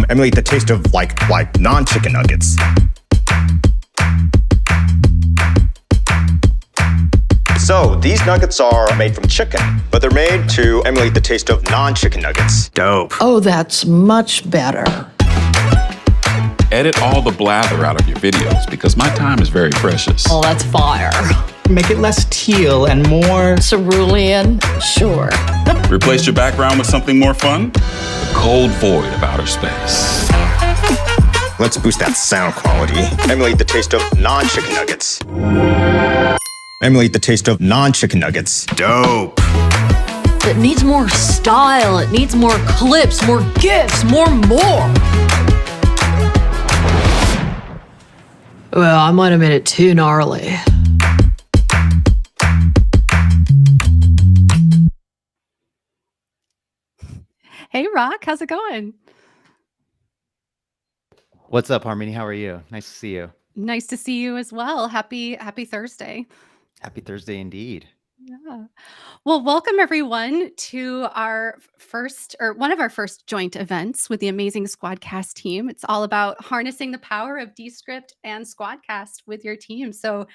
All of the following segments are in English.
Emulate the taste of like non-chicken nuggets. So these nuggets are made from chicken, but they're made to emulate the taste of non-chicken nuggets. Dope. Oh, that's much better. Edit all the blather out of your videos because my time is very precious. Oh, that's fire. Make it less teal and more Cerulean? Sure. Replace your background with something more fun? The cold void of outer space. Let's boost that sound quality. Emulate the taste of non-chicken nuggets. Emulate the taste of non-chicken nuggets. Dope. It needs more style. It needs more clips, more gifs, more. Well, I might have made it too gnarly. Hey, Rock, how's it going? What's up, Harmony? How are you? Nice to see you. Nice to see you as well. Happy Thursday. Happy Thursday indeed. Yeah. Well, welcome everyone to our first or one of our first joint events with the amazing SquadCast team. It's all about harnessing the power of Descript and SquadCast with your team. So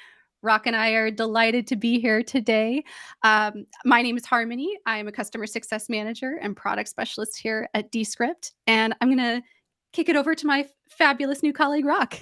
Rock and I are delighted to be here today. My name is Harmony. I am a customer success manager and product specialist here at Descript. And I'm going to kick it over to my fabulous new colleague, Rock.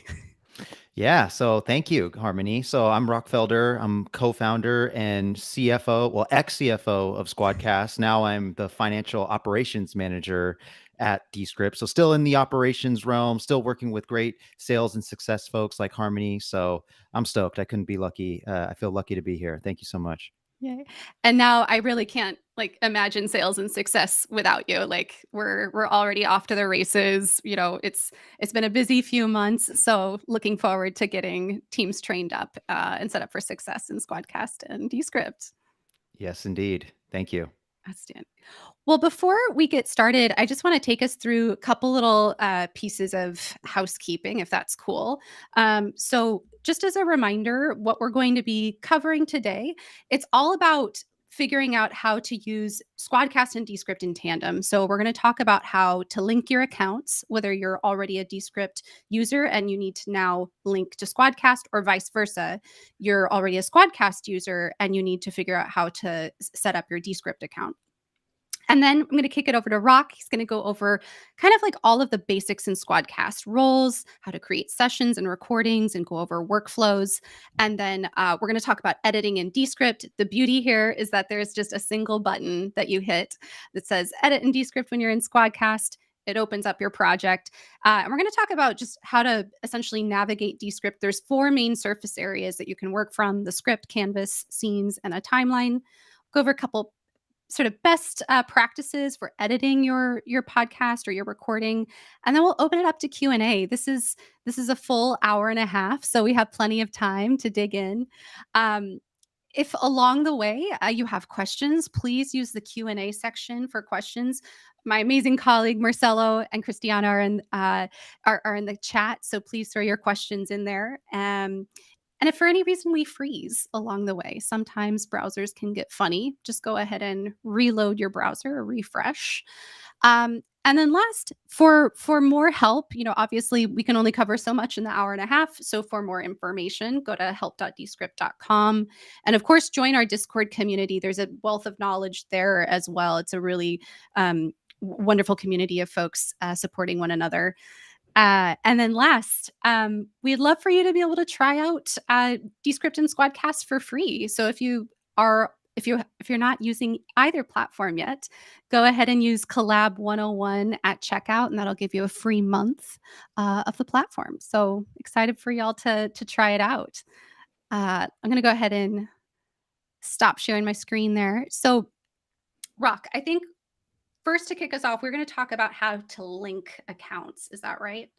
Yeah, so thank you, Harmony. So I'm Rock Felder. I'm co-founder and CFO, well, ex-CFO of SquadCast. Now I'm the financial operations manager at Descript. So still in the operations realm, still working with great sales and success folks like Harmony. So I'm stoked. I couldn't be lucky. I feel lucky to be here. Thank you so much. Yay. And now I really can't imagine sales and success without you. We're already off to the races. You know, it's been a busy few months. So looking forward to getting teams trained up and set up for success in SquadCast and Descript. Yes, indeed. Thank you. Outstanding. Well, before we get started, I just want to take us through a couple little pieces of housekeeping, if that's cool. So just as a reminder, what we're going to be covering today, it's all about figuring out how to use SquadCast and Descript in tandem. So we're going to talk about how to link your accounts, whether you're already a Descript user and you need to now link to SquadCast, or vice versa. You're already a SquadCast user and you need to figure out how to set up your Descript account. And then I'm going to kick it over to Rock. He's going to go over kind of all of the basics in SquadCast roles, how to create sessions and recordings, and go over workflows. And then we're going to talk about editing in Descript. The beauty here is that there's just a single button that you hit that says edit in Descript when you're in SquadCast. It opens up your project. And we're going to talk about just how to essentially navigate Descript. There's 4 main surface areas that you can work from: the script, canvas, scenes, and a timeline. Go over a couple sort of best practices for editing your podcast or your recording, and then we'll open it up to Q&A. This is a full hour and a half, so we have plenty of time to dig in. If along the way you have questions, please use the Q&A section for questions. My amazing colleague Marcelo and Christiana are in the chat, so please throw your questions in there. And if for any reason we freeze along the way, sometimes browsers can get funny. Just go ahead and reload your browser or refresh. And then last, for more help, obviously we can only cover so much in the hour and a half. So for more information, go to help.descript.com. And of course, join our Discord community. There's a wealth of knowledge there as well. It's a really wonderful community of folks supporting one another. And then last, we'd love for you to be able to try out Descript and SquadCast for free. So if you're not using either platform yet, go ahead and use Collab 101 at checkout, and that'll give you a free month of the platform. So excited for y'all to try it out. I'm going to go ahead and stop sharing my screen there. So Rock, I think first, to kick us off, we're going to talk about how to link accounts. Is that right?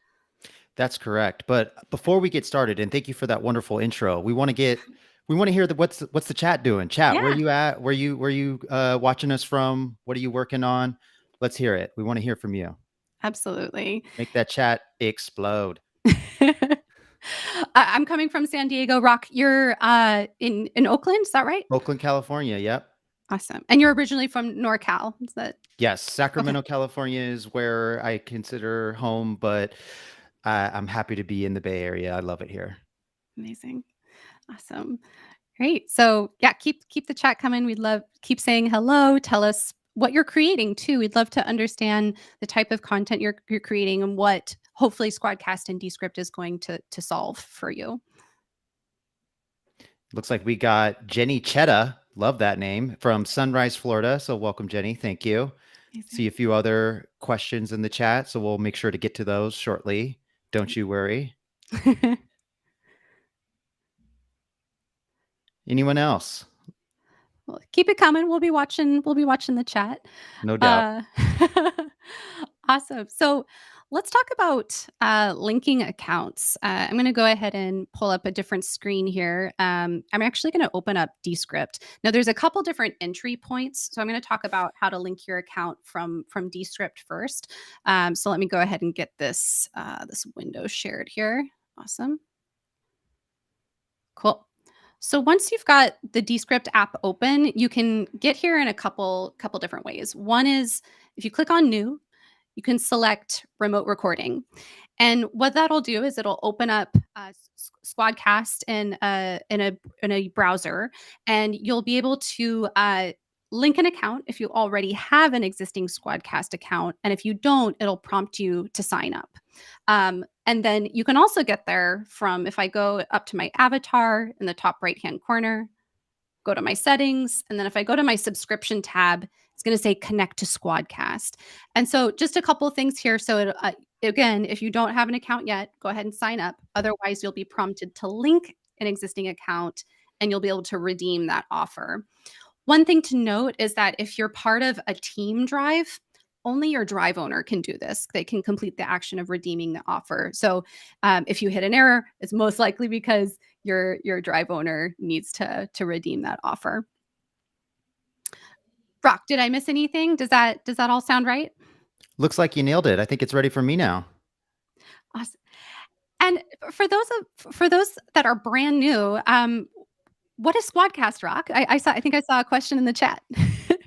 That's correct. But before we get started, and thank you for that wonderful intro, we want to hear what's the chat doing. Chat, Yeah. Where you at? Where you watching us from? What are you working on? Let's hear it. We want to hear from you. Absolutely. Make that chat explode. I'm coming from San Diego. Rock, you're in Oakland, is that right? Oakland, California. Yep. Awesome. And you're originally from NorCal. Is that Yes, okay? Sacramento, California is where I consider home, but I'm happy to be in the Bay Area. I love it here. Amazing. Awesome. Great. So yeah, keep the chat coming. We'd love keep saying hello. Tell us what you're creating too. We'd love to understand the type of content you're creating and what hopefully SquadCast and Descript is going to solve for you. Looks like we got Jenny Chetta, love that name, from Sunrise, Florida. So welcome, Jenny. Thank you. See Amazing. a few other questions in the chat, so we'll make sure to get to those shortly. Don't you worry. Anyone else? Well, keep it coming. We'll be watching the chat. No doubt. Uh, awesome. So let's talk about linking accounts. I'm going to go ahead and pull up a different screen here. I'm actually going to open up Descript. Now, there's a couple different entry points. So I'm going to talk about how to link your account from Descript first. So let me go ahead and get this this window shared here. Awesome. Cool. So once you've got the Descript app open, you can get here in a couple different ways. One is if you click on new, you can select remote recording. And what that'll do is it'll open up SquadCast in a browser, and you'll be able to link an account if you already have an existing SquadCast account, and if you don't, it'll prompt you to sign up. And then you can also get there from if I go up to my avatar in the top right hand corner, go to my settings, and then if I go to my subscription tab, it's going to say connect to SquadCast. And so just a couple of things here. So again, if you don't have an account yet, go ahead and sign up. Otherwise, you'll be prompted to link an existing account and you'll be able to redeem that offer. One thing to note is that if you're part of a team drive, only your drive owner can do this. They can complete the action of redeeming the offer. So if you hit an error, it's most likely because your drive owner needs to redeem that offer. Rock, did I miss anything? Does that all sound right? Looks like you nailed it. I think it's ready for me now. Awesome. And for those that are brand new, what is SquadCast, Rock? I think I saw a question in the chat.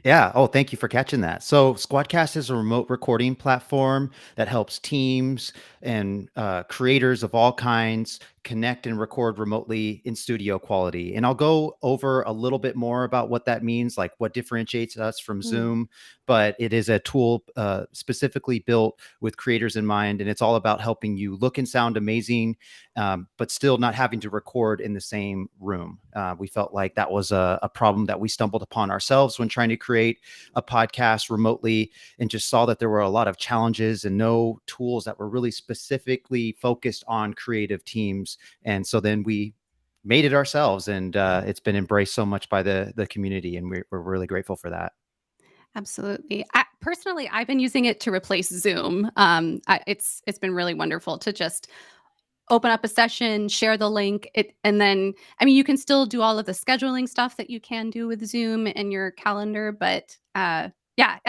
Yeah. Oh, thank you for catching that. So, SquadCast is a remote recording platform that helps teams and creators of all kinds connect and record remotely in studio quality. And I'll go over a little bit more about what that means, like what differentiates us from Mm, Zoom. But it is a tool specifically built with creators in mind. And it's all about helping you look and sound amazing, but still not having to record in the same room. We felt like that was a problem that we stumbled upon ourselves when trying to create a podcast remotely, and just saw that there were a lot of challenges and no tools that were really specifically focused on creative teams. And so then we made it ourselves, and it's been embraced so much by the community, and we're really grateful for that. absolutely. Personally, I've been using it to replace Zoom. It's been really wonderful to just open up a session, share the link, and then I mean you can still do all of the scheduling stuff that you can do with Zoom and your calendar, but yeah,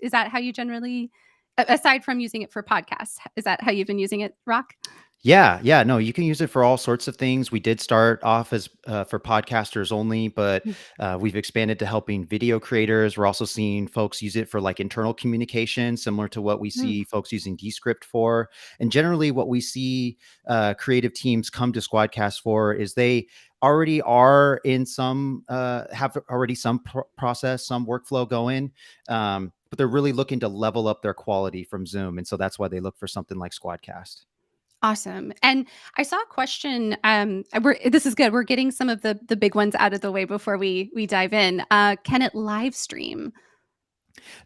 is that how you generally aside from using it for podcasts, is that how you've been using it, Rock? Yeah, no, you can use it for all sorts of things. We did start off as for podcasters only, but Mm, we've expanded to helping video creators. We're also seeing folks use it for like internal communication, similar to what we mm, see folks using Descript for. And generally, what we see creative teams come to SquadCast for is they already are in some have already some process, some workflow going. But they're really looking to level up their quality from Zoom. And so that's why they look for something like SquadCast. awesome. And I saw a question. This is good. We're getting some of the big ones out of the way before we dive in. Can it live stream?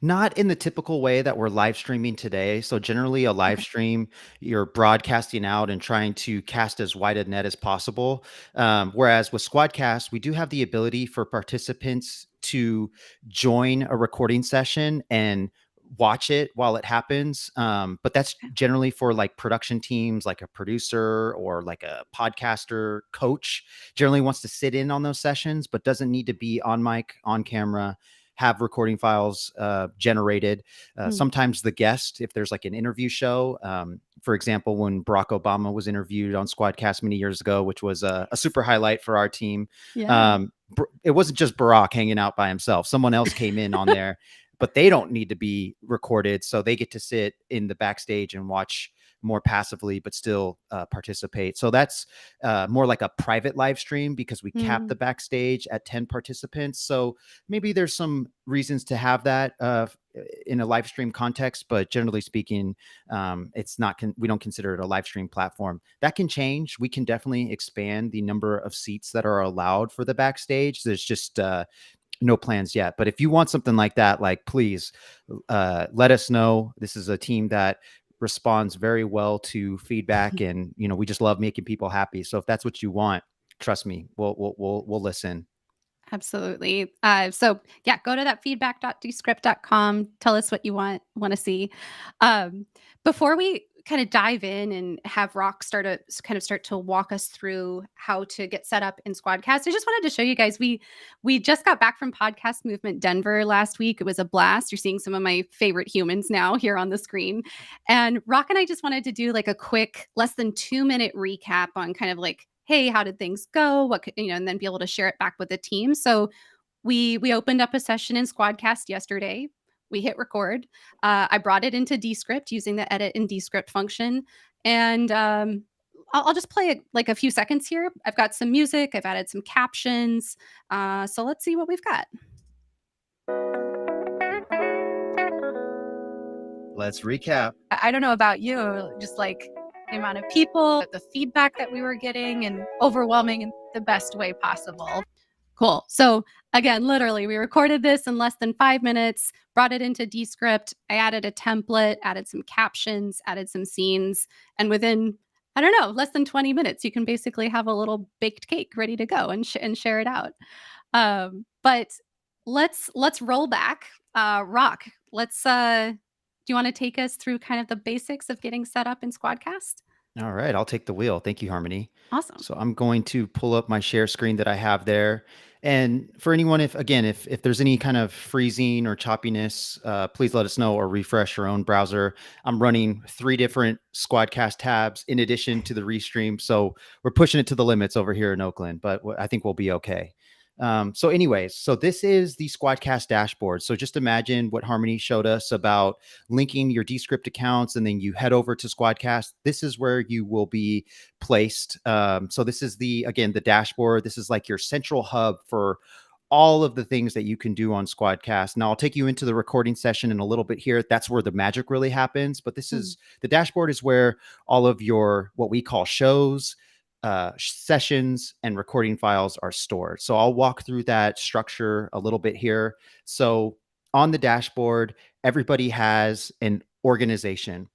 Not in the typical way that we're live streaming today. So generally a live Okay. stream, you're broadcasting out and trying to cast as wide a net as possible. Whereas with SquadCast, we do have the ability for participants to join a recording session and watch it while it happens. But that's generally for like production teams, like a producer or like a podcaster coach generally wants to sit in on those sessions, but doesn't need to be on mic, on camera. have recording files generated. Mm. Sometimes the guest, if there's like an interview show, for example, when Barack Obama was interviewed on SquadCast many years ago, which was a super highlight for our team. Yeah. It wasn't just Barack hanging out by himself. Someone else came in on there, but they don't need to be recorded. So they get to sit in the backstage and watch more passively, but still participate. So that's more like a private live stream because we cap the backstage at 10 participants. So maybe there's some reasons to have that in a live stream context, but generally speaking, it's not, we don't consider it a live stream platform. That can change. We can definitely expand the number of seats that are allowed for the backstage. There's just no plans yet. But if you want something like that, like, please let us know. This is a team that responds very well to feedback, and we just love making people happy. So if that's what you want, trust me, we'll listen. Absolutely. So yeah, go to that feedback.descript.com. Tell us what you want to see. Before we kind of dive in and have Rock start to walk us through how to get set up in SquadCast, I just wanted to show you guys. We just got back from Podcast Movement Denver last week. It was a blast. You're seeing some of my favorite humans now here on the screen. And Rock and I just wanted to do like a quick, less than 2-minute recap on kind of like, hey, how did things go? What could, and then be able to share it back with the team. So we opened up a session in SquadCast yesterday. We hit record. I brought it into Descript using the edit in Descript function. And I'll just play like a few seconds here. I've got some music. I've added some captions. So let's see what we've got. Let's recap. I don't know about you, just like the amount of people, the feedback that we were getting, and overwhelming in the best way possible. Cool. So again, literally, we recorded this in less than 5 minutes, brought it into Descript. I added a template, added some captions, added some scenes, and within, I don't know, less than 20 minutes, you can basically have a little baked cake ready to go and share it out. But let's roll back. Rock, do you want to take us through kind of the basics of getting set up in SquadCast? All right, I'll take the wheel. Thank you, Harmony. Awesome. So I'm going to pull up my share screen that I have there. And for anyone, if there's any kind of freezing or choppiness, please let us know or refresh your own browser. I'm running 3 different SquadCast tabs in addition to the restream. So we're pushing it to the limits over here in Oakland, but I think we'll be okay. So anyways, so this is the SquadCast Dashboard. So just imagine what Harmony showed us about linking your Descript accounts, and then you head over to SquadCast. This is where you will be placed. So this is the dashboard. This is like your central hub for all of the things that you can do on SquadCast. Now I'll take you into the recording session in a little bit here. That's where the magic really happens. But this is the dashboard is where all of your, what we call shows, sessions and recording files are stored. So I'll walk through that structure a little bit here. So on the dashboard, everybody has an organization.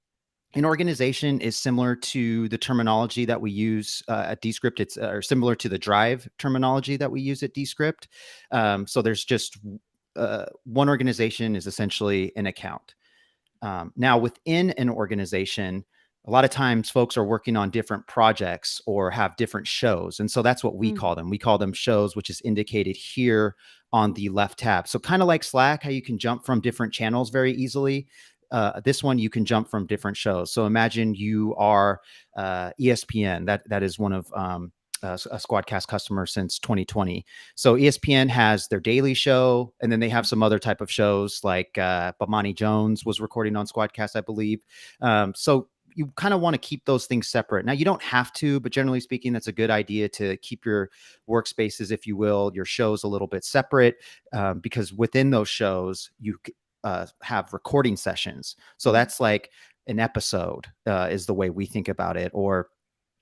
An organization is similar to the terminology that we use at Descript. It's similar to the drive terminology that we use at Descript. So there's just one organization is essentially an account. Now within an organization, a lot of times folks are working on different projects or have different shows. And so that's what we call them. We call them shows, which is indicated here on the left tab. So kind of like Slack, how you can jump from different channels very easily. This one, you can jump from different shows. So imagine you are ESPN. That is one of a SquadCast customer since 2020. So ESPN has their daily show, and then they have some other type of shows like Bomani Jones was recording on SquadCast, I believe. So you kind of want to keep those things separate. Now, you don't have to, but generally speaking, that's a good idea to keep your workspaces, if you will, your shows a little bit separate, because within those shows, you have recording sessions. So that's like an episode is the way we think about it, or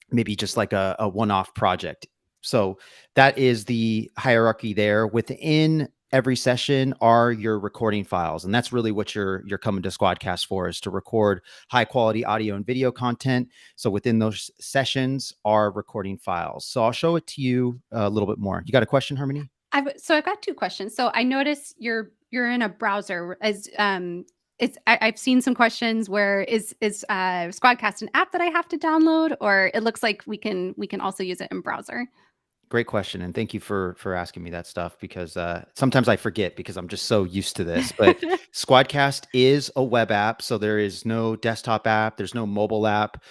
maybe just like a one-off project. So that is the hierarchy there. Within every session are your recording files. And that's really what you're coming to SquadCast for, is to record high quality audio and video content. So within those sessions are recording files. So I'll show it to you a little bit more. You got a question, Harmony? I've got 2 questions. So I noticed you're in a browser. I've seen some questions where is SquadCast an app that I have to download, or it looks like we can also use it in browser. Great question, and thank you for asking me that stuff because sometimes I forget because I'm just so used to this. But SquadCast is a web app, so there is no desktop app, there's no mobile app.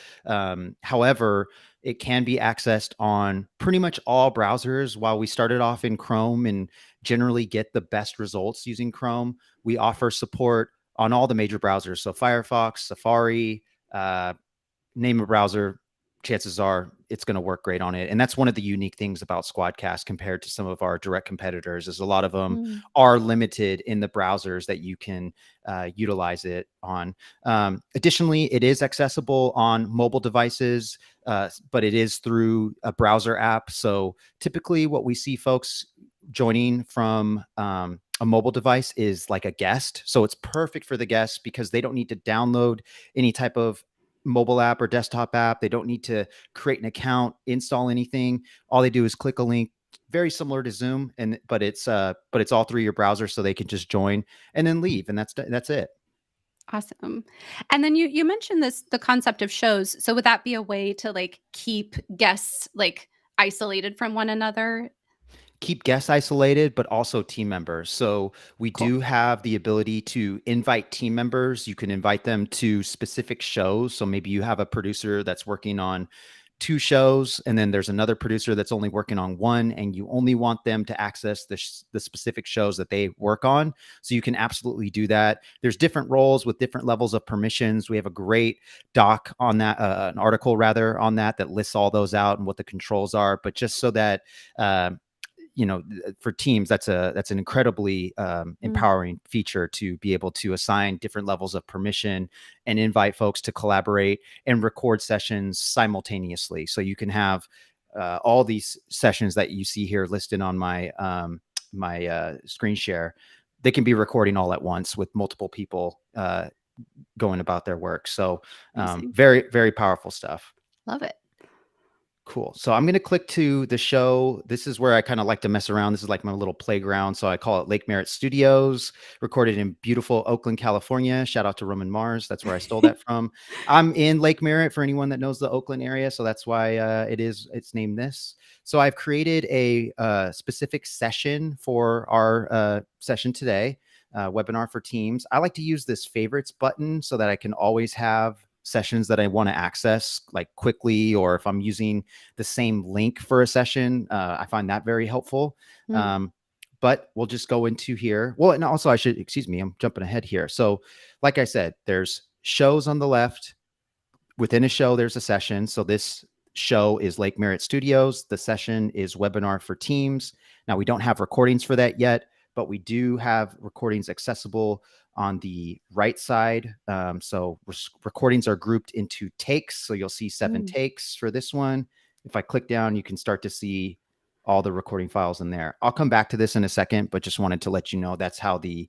However, it can be accessed on pretty much all browsers. While we started off in Chrome and generally get the best results using Chrome, we offer support on all the major browsers. So Firefox, Safari, name a browser, chances are it's going to work great on it. And that's one of the unique things about SquadCast compared to some of our direct competitors is a lot of them are limited in the browsers that you can utilize it on. Additionally, it is accessible on mobile devices, but it is through a browser app. So typically what we see folks joining from a mobile device is like a guest. So it's perfect for the guests because they don't need to download any type of mobile app or desktop app. They don't need to create an account, install anything. All they do is click a link, very similar to Zoom, but it's all through your browser, so they can just join and then leave, and that's it. Awesome. And then you mentioned the concept of shows. So would that be a way to like keep guests like isolated from one another? Keep guests isolated, but also team members. So we Cool. do have the ability to invite team members. You can invite them to specific shows. So maybe you have a producer that's working on 2 shows, and then there's another producer that's only working on 1, and you only want them to access the specific shows that they work on. So you can absolutely do that. There's different roles with different levels of permissions. We have a great doc on that, an article rather on that lists all those out and what the controls are. But just so that for teams, that's an incredibly empowering feature to be able to assign different levels of permission and invite folks to collaborate and record sessions simultaneously. So you can have all these sessions that you see here listed on my screen share. They can be recording all at once with multiple people going about their work. So very, very powerful stuff. Love it. Cool. So I'm going to click to the show. This is where I kind of like to mess around. This is like my little playground. So I call it Lake Merritt Studios, recorded in beautiful Oakland, California. Shout out to Roman Mars. That's where I stole that from. I'm in Lake Merritt for anyone that knows the Oakland area. So that's why it's named this. So I've created a specific session for our session today, webinar for teams. I like to use this favorites button so that I can always have sessions that I want to access like quickly, or if I'm using the same link for a session, I find that very helpful. But we'll just go into here. Well, and also I'm jumping ahead here. So like I said, there's shows on the left. Within a show, there's a session. So this show is Lake Merritt Studios. The session is webinar for teams. Now we don't have recordings for that yet, but we do have recordings accessible on the right side. So recordings are grouped into takes. So you'll see 7 takes for this one. If I click down, you can start to see all the recording files in there. I'll come back to this in a second, but just wanted to let you know that's how the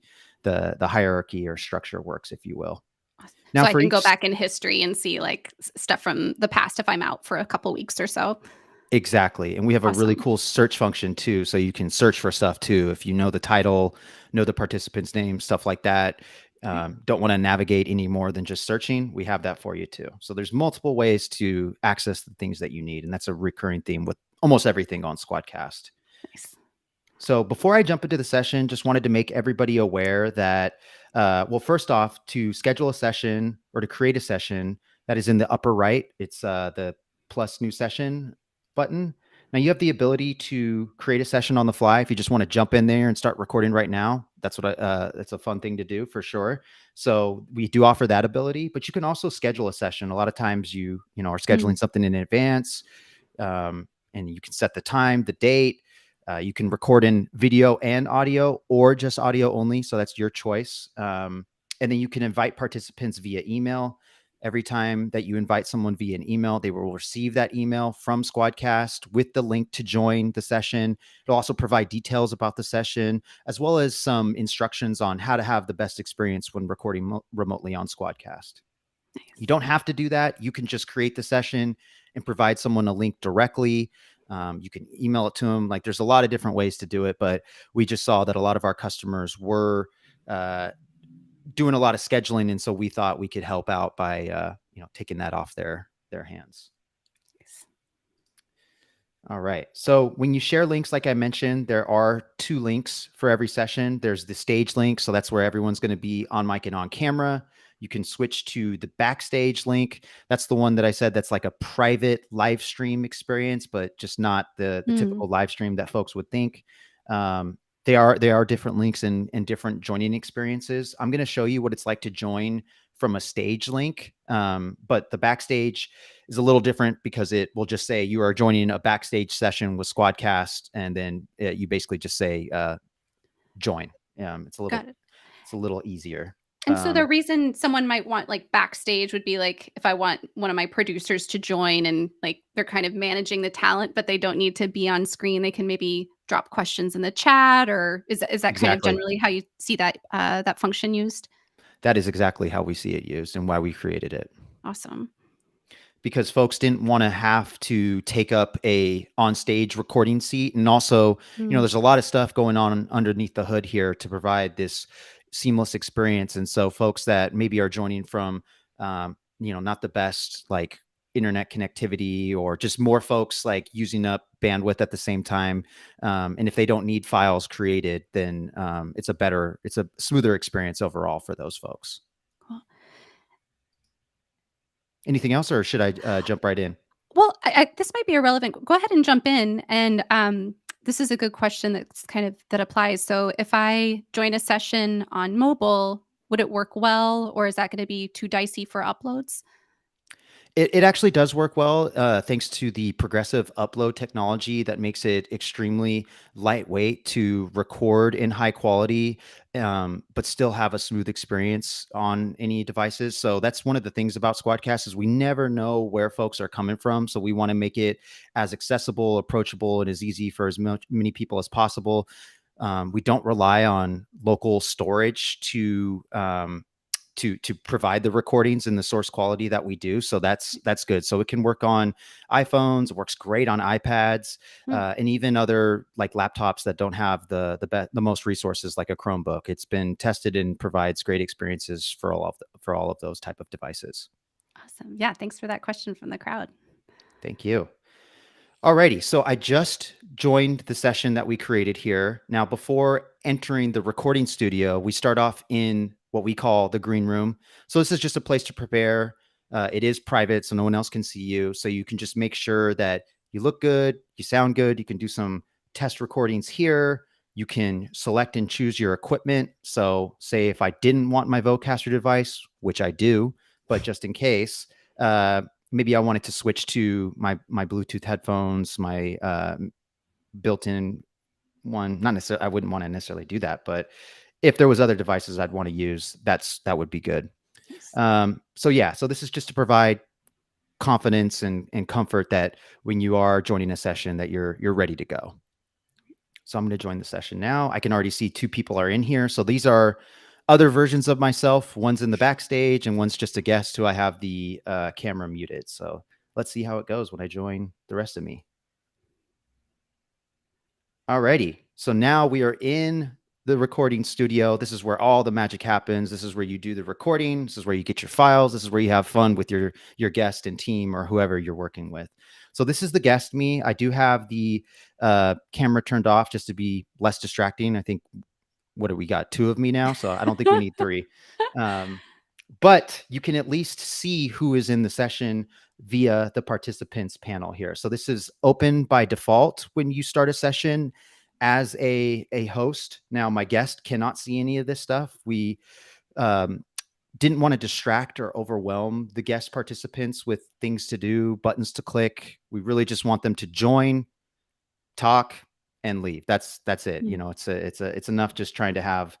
hierarchy or structure works, if you will. Now, so I can go back in history and see like stuff from the past if I'm out for a couple weeks or so. Exactly. And we have a really cool search function too. So you can search for stuff too. If you know the title, know the participant's name, stuff like that. Don't want to navigate any more than just searching. We have that for you too. So there's multiple ways to access the things that you need. And that's a recurring theme with almost everything on SquadCast. Nice. So before I jump into the session, just wanted to make everybody aware that, well, first off, to schedule a session or to create a session, that is in the upper right. It's the plus new session button. Now you have the ability to create a session on the fly. If you just want to jump in there and start recording right now, that's that's a fun thing to do for sure. So we do offer that ability, but you can also schedule a session. A lot of times you are scheduling something in advance, and you can set the time, the date. You can record in video and audio or just audio only. So that's your choice. And then you can invite participants via email. Every time that you invite someone via an email, they will receive that email from SquadCast with the link to join the session. It'll also provide details about the session, as well as some instructions on how to have the best experience when recording remotely on SquadCast. Nice. You don't have to do that. You can just create the session and provide someone a link directly. You can email it to them. Like there's a lot of different ways to do it, but we just saw that a lot of our customers were doing a lot of scheduling. And so we thought we could help out by, taking that off their hands. All right. So when you share links, like I mentioned, there are 2 links for every session. There's the stage link. So that's where everyone's going to be on mic and on camera. You can switch to the backstage link. That's the one that I said that's like a private live stream experience, but just not the typical live stream that folks would think. They are different links and different joining experiences. I'm going to show you what it's like to join from a stage link. But the backstage is a little different because it will just say you are joining a backstage session with SquadCast, and then you basically just say join. It's a little easier. And so the reason someone might want like backstage would be like if I want one of my producers to join and like they're kind of managing the talent, but they don't need to be on screen. They can maybe drop questions in the chat, or is that kind of Exactly. generally how you see that that function used? That is exactly how we see it used and why we created it. Awesome. Because folks didn't want to have to take up a on-stage recording seat. And also, there's a lot of stuff going on underneath the hood here to provide this seamless experience. And so folks that maybe are joining from, not the best like internet connectivity, or just more folks like using up bandwidth at the same time. And if they don't need files created, then it's a smoother experience overall for those folks. Cool. Anything else, or should I jump right in? Well, this might be irrelevant. Go ahead and jump in. And this is a good question that applies. So if I join a session on mobile, would it work well, or is that going to be too dicey for uploads? It actually does work well, thanks to the progressive upload technology that makes it extremely lightweight to record in high quality, but still have a smooth experience on any devices. So that's one of the things about SquadCast is we never know where folks are coming from. So we want to make it as accessible, approachable, and as easy for as many people as possible. We don't rely on local storage to provide the recordings and the source quality that we do. So that's good. So it can work on iPhones, it works great on iPads, and even other like laptops that don't have the most resources like a Chromebook. It's been tested and provides great experiences for all of those type of devices. Awesome. Yeah. Thanks for that question from the crowd. Thank you. Alrighty, so I just joined the session that we created here. Now, before entering the recording studio, we start off in what we call the green room. So this is just a place to prepare. It is private, so no one else can see you. So you can just make sure that you look good, you sound good. You can do some test recordings here. You can select and choose your equipment. So say if I didn't want my Vocaster device, which I do, but just in case, maybe I wanted to switch to my Bluetooth headphones, my built-in one. Not necessarily, I wouldn't want to necessarily do that, but if there was other devices I'd want to use, that would be good. Nice. So this is just to provide confidence and comfort that when you are joining a session that you're ready to go. So I'm going to join the session now. I can already see 2 people are in here. So these are other versions of myself. One's in the backstage and one's just a guest who I have the camera muted. So let's see how it goes when I join the rest of me. Alrighty. So now we are in the recording studio. This is where all the magic happens. This is where you do the recording. This is where you get your files. This is where you have fun with your guest and team or whoever you're working with. So this is the guest me. I do have the camera turned off just to be less distracting. I think, what do we got? 2 of me now? So I don't think we need 3. But you can at least see who is in the session via the participants panel here. So this is open by default when you start a session as a host. Now, my guest cannot see any of this stuff. We didn't want to distract or overwhelm the guest participants with things to do, buttons to click. We really just want them to join, talk, and leave. That's it. You know, it's enough just trying to have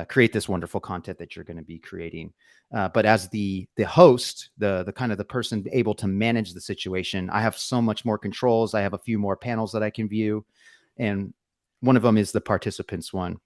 create this wonderful content that you're going to be creating. But as the host, the kind of the person able to manage the situation, I have so much more controls. I have a few more panels that I can view, and one of them is the participants one.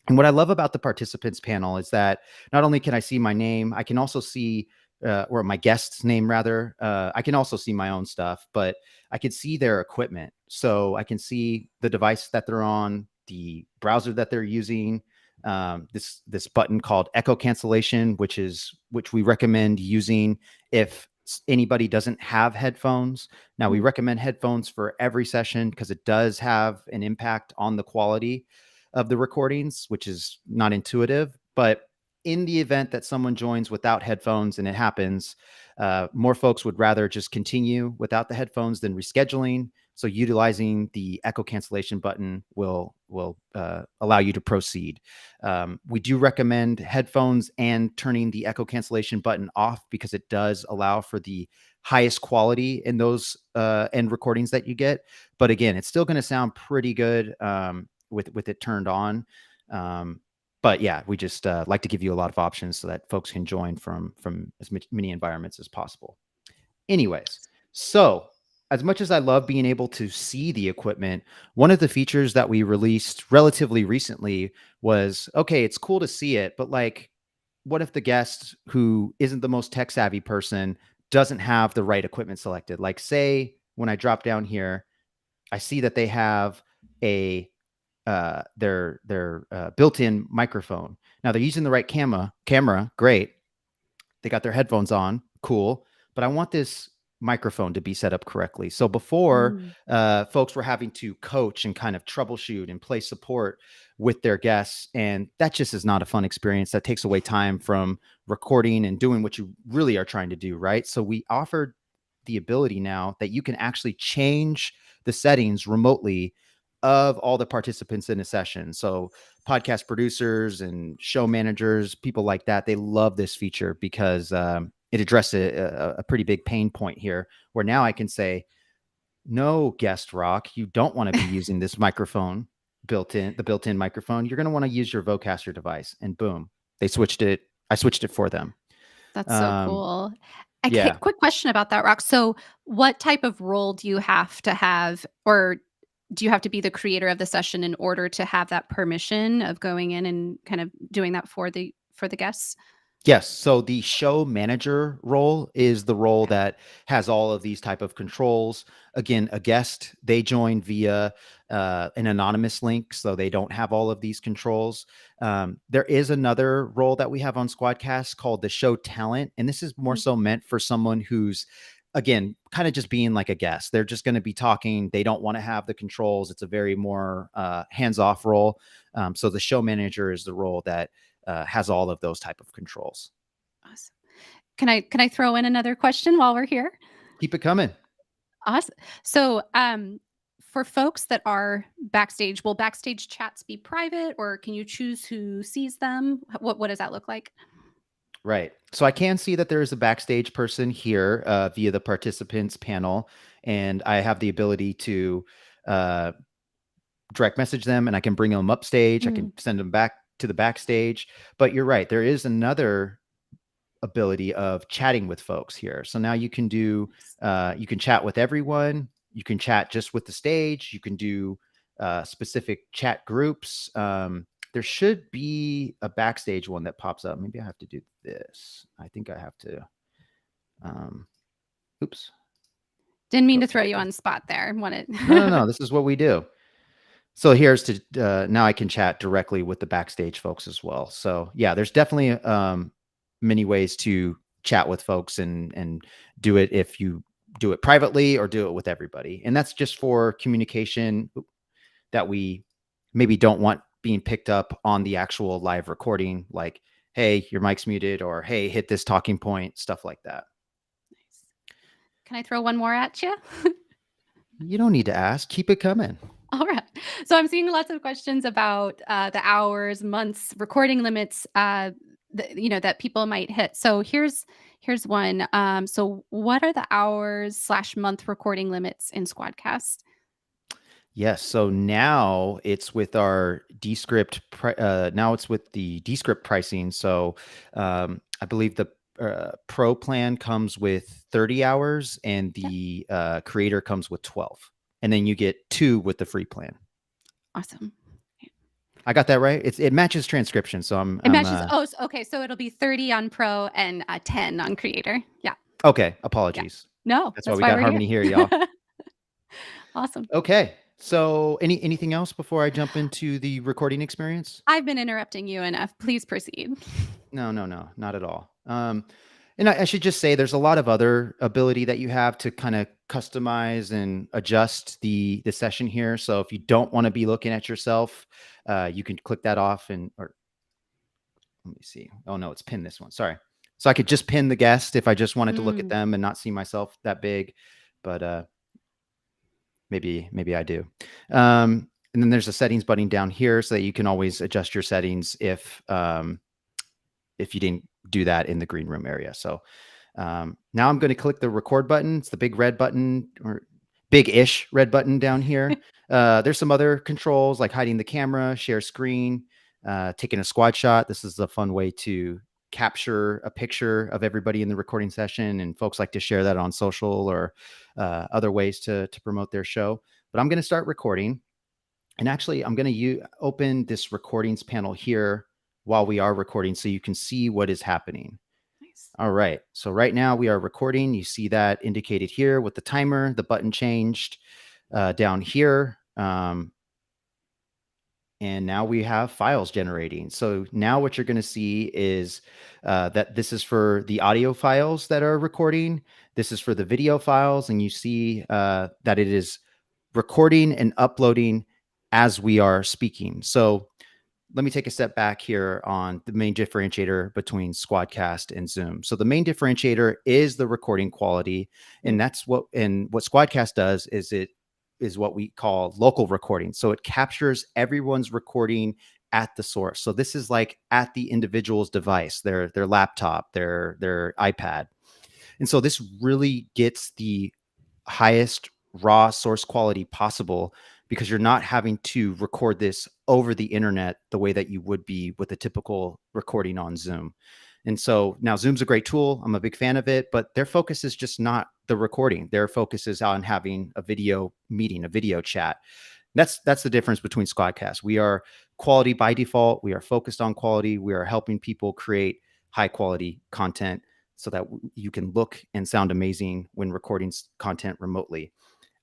And what I love about the participants panel is that not only can I see my name, I can also see, or my guest's name rather, I can also see my own stuff, but I can see their equipment. So I can see the device that they're on, the browser that they're using, this button called Echo Cancellation, which we recommend using if anybody doesn't have headphones. Now, we recommend headphones for every session because it does have an impact on the quality of the recordings, which is not intuitive. But in the event that someone joins without headphones and it happens, more folks would rather just continue without the headphones than rescheduling. So utilizing the echo cancellation button will allow you to proceed. We do recommend headphones and turning the echo cancellation button off because it does allow for the highest quality in those end recordings that you get. But again, it's still going to sound pretty good with it turned on. But yeah, we just like to give you a lot of options so that folks can join from as many environments as possible. Anyways, so as much as I love being able to see the equipment, one of the features that we released relatively recently was, okay, it's cool to see it, but like, what if the guest who isn't the most tech savvy person doesn't have the right equipment selected? Like, say when I drop down here, I see that they have a their built-in microphone. Now they're using the right camera, great. They got their headphones on, cool. But I want this microphone to be set up correctly. So before, folks were having to coach and kind of troubleshoot and play support with their guests, and that just is not a fun experience. That takes away time from recording and doing what you really are trying to do, right? So we offered the ability now that you can actually change the settings remotely of all the participants in a session. So podcast producers and show managers, people like that, they love this feature because it addressed a pretty big pain point here, where now I can say, no, guest Rock, you don't want to be using this microphone the built-in microphone. You're going to want to use your Vocaster device, and boom, I switched it for them. That's so cool. Yeah. Quick question about that, Rock. So what type of role do you have to have, or do you have to be the creator of the session in order to have that permission of going in and kind of doing that for the guests? Yes. So the show manager role is the role that has all of these type of controls. Again, a guest, they join via an anonymous link, so they don't have all of these controls. There is another role that we have on SquadCast called the show talent. And this is more so meant for someone who's, again, kind of just being like a guest. They're just going to be talking. They don't want to have the controls. It's a very more hands-off role. So the show manager is the role that has all of those type of controls. Awesome. Can I throw in another question while we're here? Keep it coming. Awesome. So for folks that are backstage, will backstage chats be private, or can you choose who sees them? What does that look like? Right. So I can see that there is a backstage person here via the participants panel, and I have the ability to direct message them, and I can bring them upstage. I can send them back to the backstage. But you're right. There is another ability of chatting with folks here. So now you can do, you can chat with everyone. You can chat just with the stage. You can do specific chat groups. There should be a backstage one that pops up. Maybe I have to do this. I think I have to. Oops. Didn't mean to throw you on the spot there. No. This is what we do. So here's to now I can chat directly with the backstage folks as well. So yeah, there's definitely many ways to chat with folks and do it if you do it privately or do it with everybody. And that's just for communication that we maybe don't want being picked up on the actual live recording, like, hey, your mic's muted, or hey, hit this talking point, stuff like that. Nice. Can I throw one more at you? You don't need to ask. Keep it coming. All right. So I'm seeing lots of questions about the hours, months, recording limits, that people might hit. So here's one. So what are the hours/month recording limits in SquadCast? Yes. So now it's with our Descript. Now it's with the Descript pricing. So I believe the Pro plan comes with 30 hours, and the Creator comes with 12. And then you get 2 with the free plan. Awesome. I got that right. It matches transcription, so it matches. Okay. So it'll be 30 on Pro and 10 on Creator. Yeah. Okay. Apologies. Yeah. No, that's why we got Harmony here, y'all. Awesome. Okay. So anything else before I jump into the recording experience? I've been interrupting you enough. Please proceed. No, not at all. And I should just say there's a lot of other ability that you have to kind of customize and adjust the session here. So if you don't want to be looking at yourself, you can click that off or let me see. Oh no, it's pinned this one. Sorry. So I could just pin the guest if I just wanted to look at them and not see myself that big, but maybe I do. And then there's a settings button down here so that you can always adjust your settings if you didn't do that in the green room area. So now I'm going to click the record button. It's the big red button, or big-ish red button down here. There's some other controls like hiding the camera, share screen, taking a squad shot. This is a fun way to capture a picture of everybody in the recording session, and folks like to share that on social or other ways to promote their show. But I'm going to start recording. And actually, I'm going to open this recordings panel here while we are recording so you can see what is happening. Nice. All right. So right now we are recording. You see that indicated here with the timer. The button changed down here. And now we have files generating. So now what you're going to see is that this is for the audio files that are recording. This is for the video files. And you see that it is recording and uploading as we are speaking. So let me take a step back here on the main differentiator between SquadCast and Zoom. So the main differentiator is the recording quality. And what SquadCast does is it is what we call local recording. So it captures everyone's recording at the source. So this is like at the individual's device, their laptop, their iPad. And so this really gets the highest raw source quality possible, because you're not having to record this over the internet the way that you would be with a typical recording on Zoom. And so now Zoom's a great tool. I'm a big fan of it, but their focus is just not the recording. Their focus is on having a video meeting, a video chat. That's the difference between SquadCast. We are quality by default. We are focused on quality. We are helping people create high quality content so that you can look and sound amazing when recording content remotely.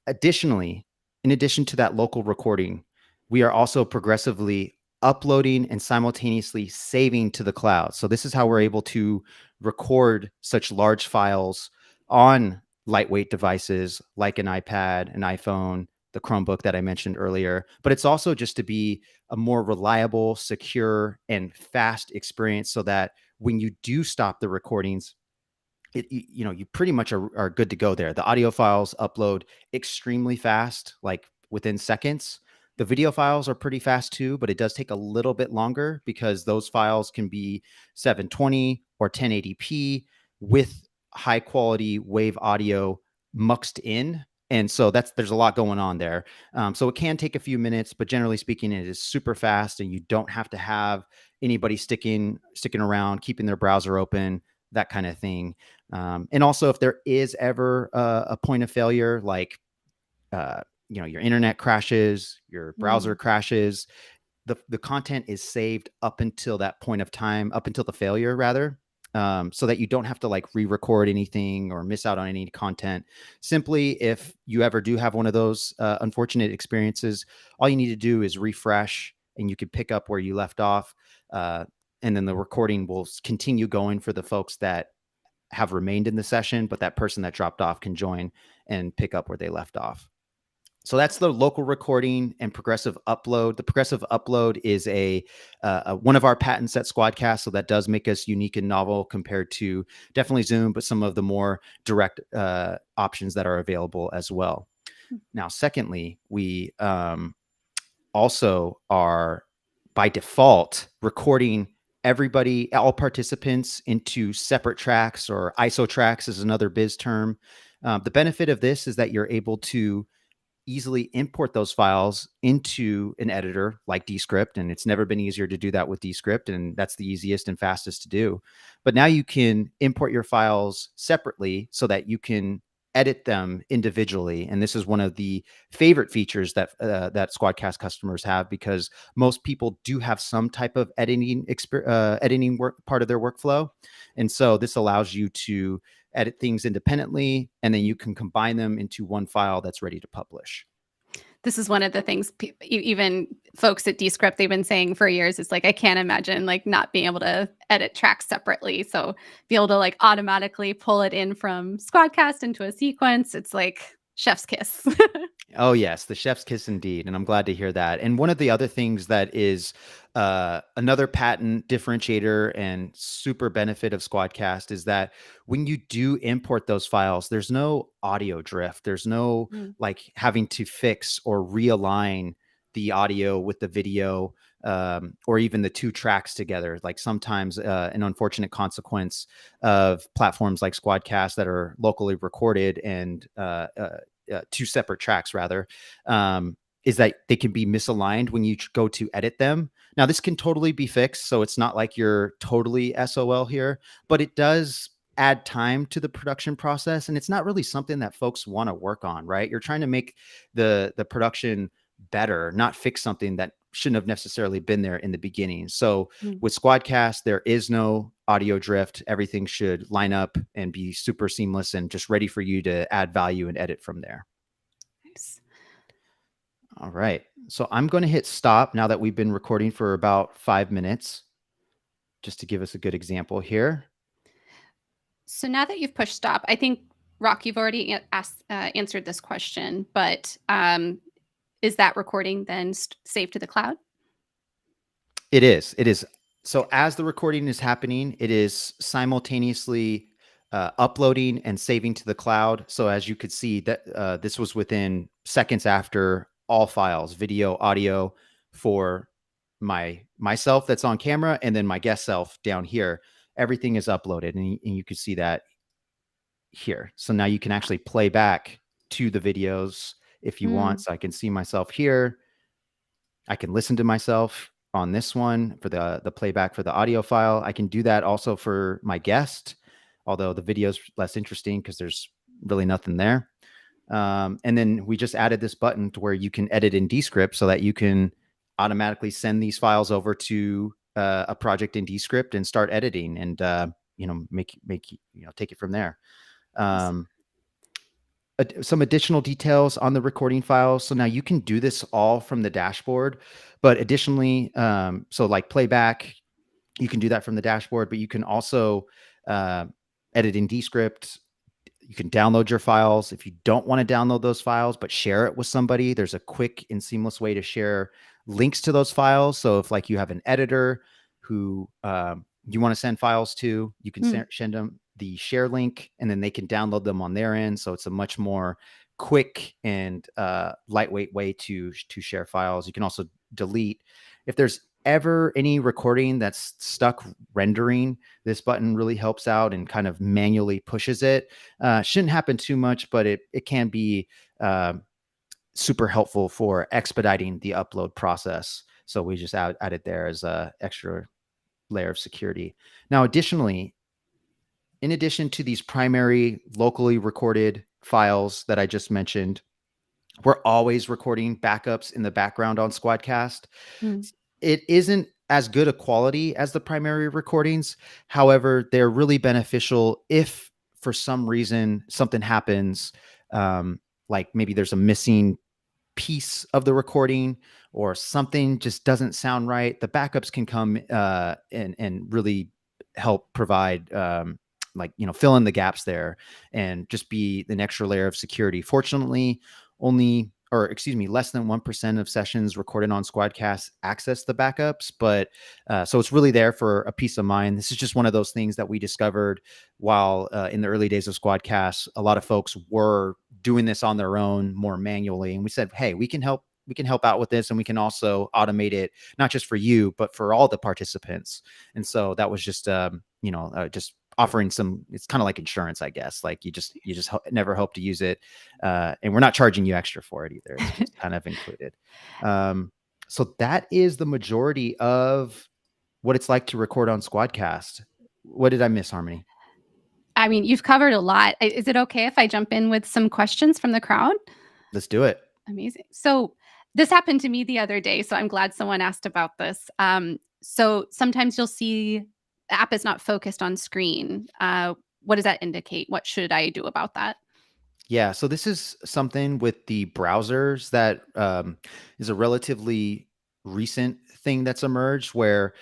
Additionally, in addition to that local recording, we are also progressively uploading and simultaneously saving to the cloud. So this is how we're able to record such large files on lightweight devices like an iPad, an iPhone, the Chromebook that I mentioned earlier. But it's also just to be a more reliable, secure, and fast experience so that when you do stop the recordings, you pretty much are good to go there. The audio files upload extremely fast, like within seconds. The video files are pretty fast too, but it does take a little bit longer because those files can be 720 or 1080p with high quality wave audio muxed in. And so there's a lot going on there. So it can take a few minutes, but generally speaking, it is super fast, and you don't have to have anybody sticking around, keeping their browser open, that kind of thing. And also, if there is ever a point of failure, like your internet crashes, your browser crashes, the content is saved up until that point of time, up until the failure rather, so that you don't have to like re-record anything or miss out on any content. Simply, if you ever do have one of those unfortunate experiences, all you need to do is refresh and you can pick up where you left off. And then the recording will continue going for the folks that have remained in the session, but that person that dropped off can join and pick up where they left off. So that's the local recording and progressive upload. The progressive upload is one of our patents at SquadCast, so that does make us unique and novel compared to definitely Zoom, but some of the more direct options that are available as well. Now, secondly, we also are by default recording all participants into separate tracks, or ISO tracks is another biz term. The benefit of this is that you're able to easily import those files into an editor like Descript, and it's never been easier to do that with Descript, and that's the easiest and fastest to do. But now you can import your files separately so that you can edit them individually, and this is one of the favorite features that SquadCast customers have, because most people do have some type of editing work part of their workflow, and so this allows you to edit things independently, and then you can combine them into one file that's ready to publish. This is one of the things even folks at Descript, they've been saying for years. It's like, I can't imagine like not being able to edit tracks separately. So be able to like automatically pull it in from SquadCast into a sequence. It's like chef's kiss. Oh, yes, the chef's kiss indeed. And I'm glad to hear that. And one of the other things that is another patent differentiator and super benefit of SquadCast is that when you do import those files, there's no audio drift. There's no like having to fix or realign the audio with the video, or even the two tracks together. Like sometimes an unfortunate consequence of platforms like SquadCast that are locally recorded and two separate tracks rather, is that they can be misaligned when you go to edit them. Now, this can totally be fixed, so it's not like you're totally SOL here, but it does add time to the production process, and it's not really something that folks want to work on, right? You're trying to make the production better, not fix something that shouldn't have necessarily been there in the beginning. So with SquadCast, there is no audio drift. Everything should line up and be super seamless and just ready for you to add value and edit from there. Nice. All right. So I'm going to hit stop now that we've been recording for about 5 minutes, just to give us a good example here. So now that you've pushed stop, I think, Rock, you've already answered this question, but is that recording then saved to the cloud? It is. It is. So as the recording is happening, it is simultaneously uploading and saving to the cloud. So as you could see, that this was within seconds after all files, video, audio, for myself that's on camera, and then my guest self down here. Everything is uploaded, and you can see that here. So now you can actually play back to the videos if you want. So I can see myself here. I can listen to myself on this one for the playback for the audio file. I can do that also for my guest, although the video is less interesting because there's really nothing there. And then we just added this button to where you can edit in Descript so that you can automatically send these files over to a project in Descript and start editing and take it from there. Some additional details on the recording files. So now you can do this all from the dashboard, but additionally, so like playback, you can do that from the dashboard, but you can also edit in Descript. You can download your files. If you don't want to download those files, but share it with somebody, there's a quick and seamless way to share links to those files. So if like you have an editor who you want to send files to, you can send them the share link, and then they can download them on their end. So it's a much more quick and lightweight way to share files. You can also delete. If there's ever any recording that's stuck rendering, this button really helps out and kind of manually pushes it. Shouldn't happen too much, but it can be super helpful for expediting the upload process. So we just added there as a extra layer of security. Now, additionally, in addition to these primary locally recorded files that I just mentioned, we're always recording backups in the background on SquadCast. It isn't as good a quality as the primary recordings. However, they're really beneficial if for some reason something happens, like maybe there's a missing piece of the recording or something just doesn't sound right. The backups can come and really help provide fill in the gaps there and just be an extra layer of security. Fortunately, less than 1% of sessions recorded on SquadCast access the backups, but so it's really there for a peace of mind. This is just one of those things that we discovered while in the early days of SquadCast. A lot of folks were doing this on their own more manually, and we said, hey, we can help out with this, and we can also automate it, not just for you, but for all the participants. And so that was just just offering some, it's kind of like insurance, I guess. Like you just never hope to use it. And we're not charging you extra for it either. It's just kind of included. So that is the majority of what it's like to record on SquadCast. What did I miss, Harmony? I mean, you've covered a lot. Is it okay if I jump in with some questions from the crowd? Let's do it. Amazing. So this happened to me the other day, so I'm glad someone asked about this. So sometimes you'll see the app is not focused on screen. What does that indicate? What should I do about that? Yeah, so this is something with the browsers that is a relatively recent thing that's emerged where,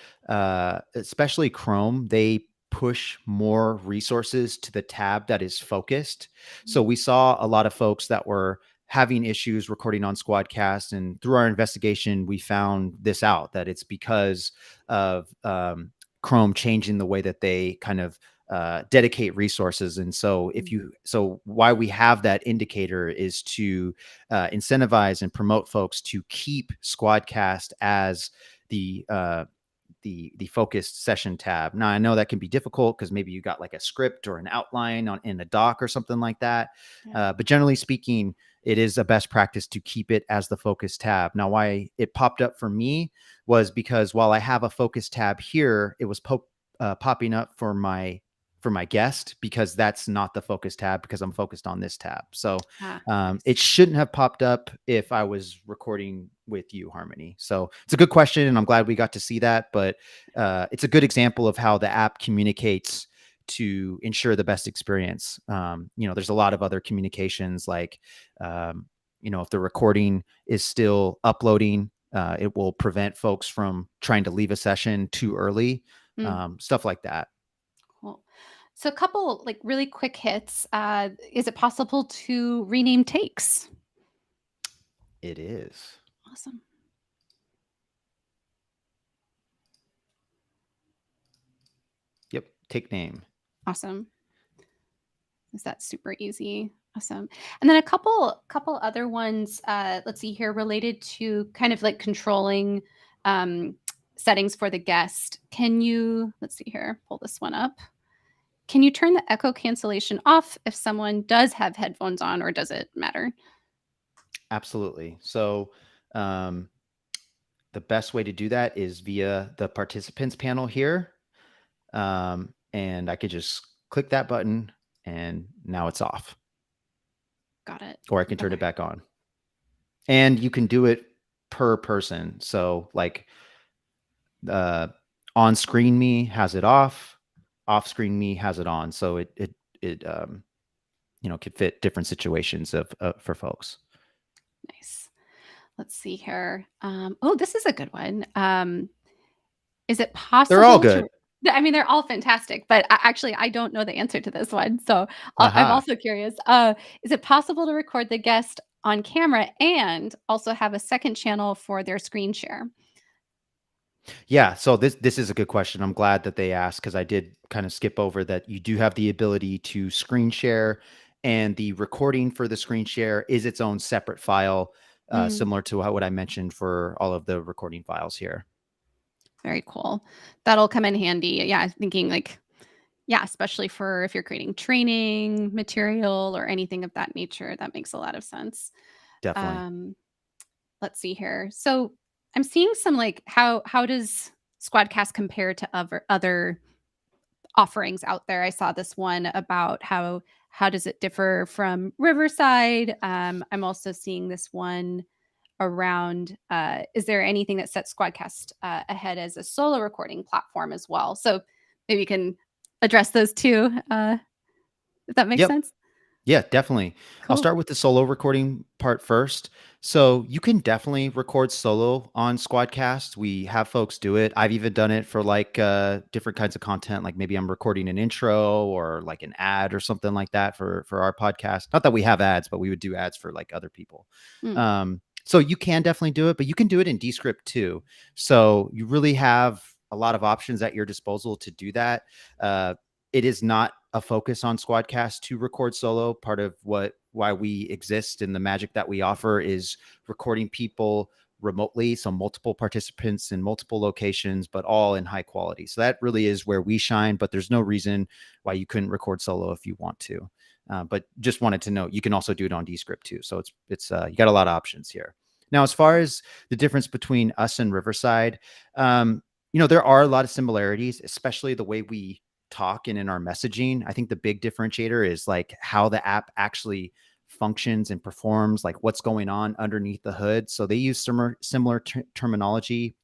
especially Chrome, they push more resources to the tab that is focused. So we saw a lot of folks that were having issues recording on SquadCast, and through our investigation, we found this out that it's because of Chrome changing the way that they kind of dedicate resources. And so so why we have that indicator is to incentivize and promote folks to keep SquadCast as the the focused session tab. Now I know that can be difficult because maybe you got like a script or an outline on in a doc or something like that. Yeah. But generally speaking, it is a best practice to keep it as the focus tab. Now, why it popped up for me was because while I have a focus tab here, it was popping up for my guest because that's not the focus tab because I'm focused on this tab. So Nice. it shouldn't have popped up if I was recording with you, Harmony. So it's a good question, and I'm glad we got to see that. But it's a good example of how the app communicates to ensure the best experience. There's a lot of other communications like, if the recording is still uploading, it will prevent folks from trying to leave a session too early, Mm, stuff like that. cool. So a couple like really quick hits. Is it possible to rename takes? It is. Awesome. Yep. Take name. Awesome. Is that super easy? Awesome. And then a couple other ones, let's see here, related to kind of like controlling um, settings for the guest. Can you, let's see here, pull this one up. Can you turn the echo cancellation off if someone does have headphones on, or does it matter? Absolutely. So um, the best way to do that is via the participants panel here. And I could just click that button and now it's off, Got it. or I can turn Okay. it back on. And you can do it per person. So like on screen me has it off screen me has it on. So it could fit different situations of for folks. Nice. Let's see here. Oh, this is a good one. Is it They're all possible good. to I mean, they're all fantastic, but actually, I don't know the answer to this one. So I'm Aha. also curious. Is it possible to record the guest on camera and also have a second channel for their screen share? Yeah, so this is a good question. I'm glad that they asked because I did kind of skip over that you do have the ability to screen share, and the recording for the screen share is its own separate file, Mm, similar to what I mentioned for all of the recording files here. very cool. That'll come in handy. Yeah, I'm thinking like, yeah, especially for if you're creating training material or anything of that nature, that makes a lot of sense. Definitely. Um, let's see here. So I'm seeing some like how does Squadcast compare to other offerings out there? I saw this one about how does it differ from Riverside. I'm also seeing this one around is there anything that sets Squadcast ahead as a solo recording platform as well? So maybe you can address those two, if that makes Yep. sense. Yeah, definitely. I'll Cool. start with the solo recording part first. So you can definitely record solo on SquadCast. We have folks do it. I've even done it for like different kinds of content, like maybe I'm recording an intro or like an ad or something like that for our podcast. Not that we have ads, but we would do ads for like other people. Mm, So you can definitely do it, but you can do it in Descript too. So you really have a lot of options at your disposal to do that. It is not a focus on SquadCast to record solo. Part of why we exist and the magic that we offer is recording people remotely, so multiple participants in multiple locations, but all in high quality. So that really is where we shine, but there's no reason why you couldn't record solo if you want to. But just wanted to note, you can also do it on Descript too. So it's you got a lot of options here. Now, as far as the difference between us and Riverside, there are a lot of similarities, especially the way we talk and in our messaging. I think the big differentiator is like how the app actually functions and performs, like what's going on underneath the hood. So they use similar terminology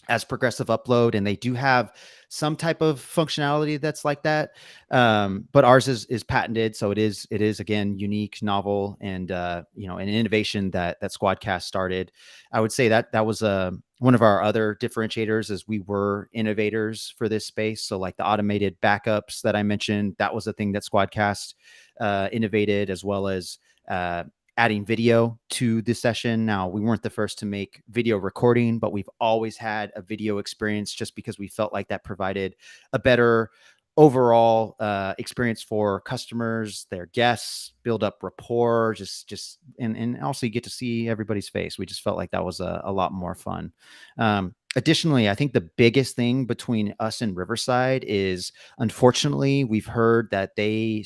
as progressive upload, and they do have some type of functionality that's like that. But ours is patented, so it is again unique, novel, and an innovation that SquadCast started. I would say that was one of our other differentiators, is we were innovators for this space. So like the automated backups that I mentioned, that was a thing that SquadCast innovated, as well as adding video to the session. Now, we weren't the first to make video recording, but we've always had a video experience, just because we felt like that provided a better overall experience for customers, their guests, build up rapport, and also you get to see everybody's face. We just felt like that was a lot more fun. Additionally, I think the biggest thing between us and Riverside is, unfortunately, we've heard that they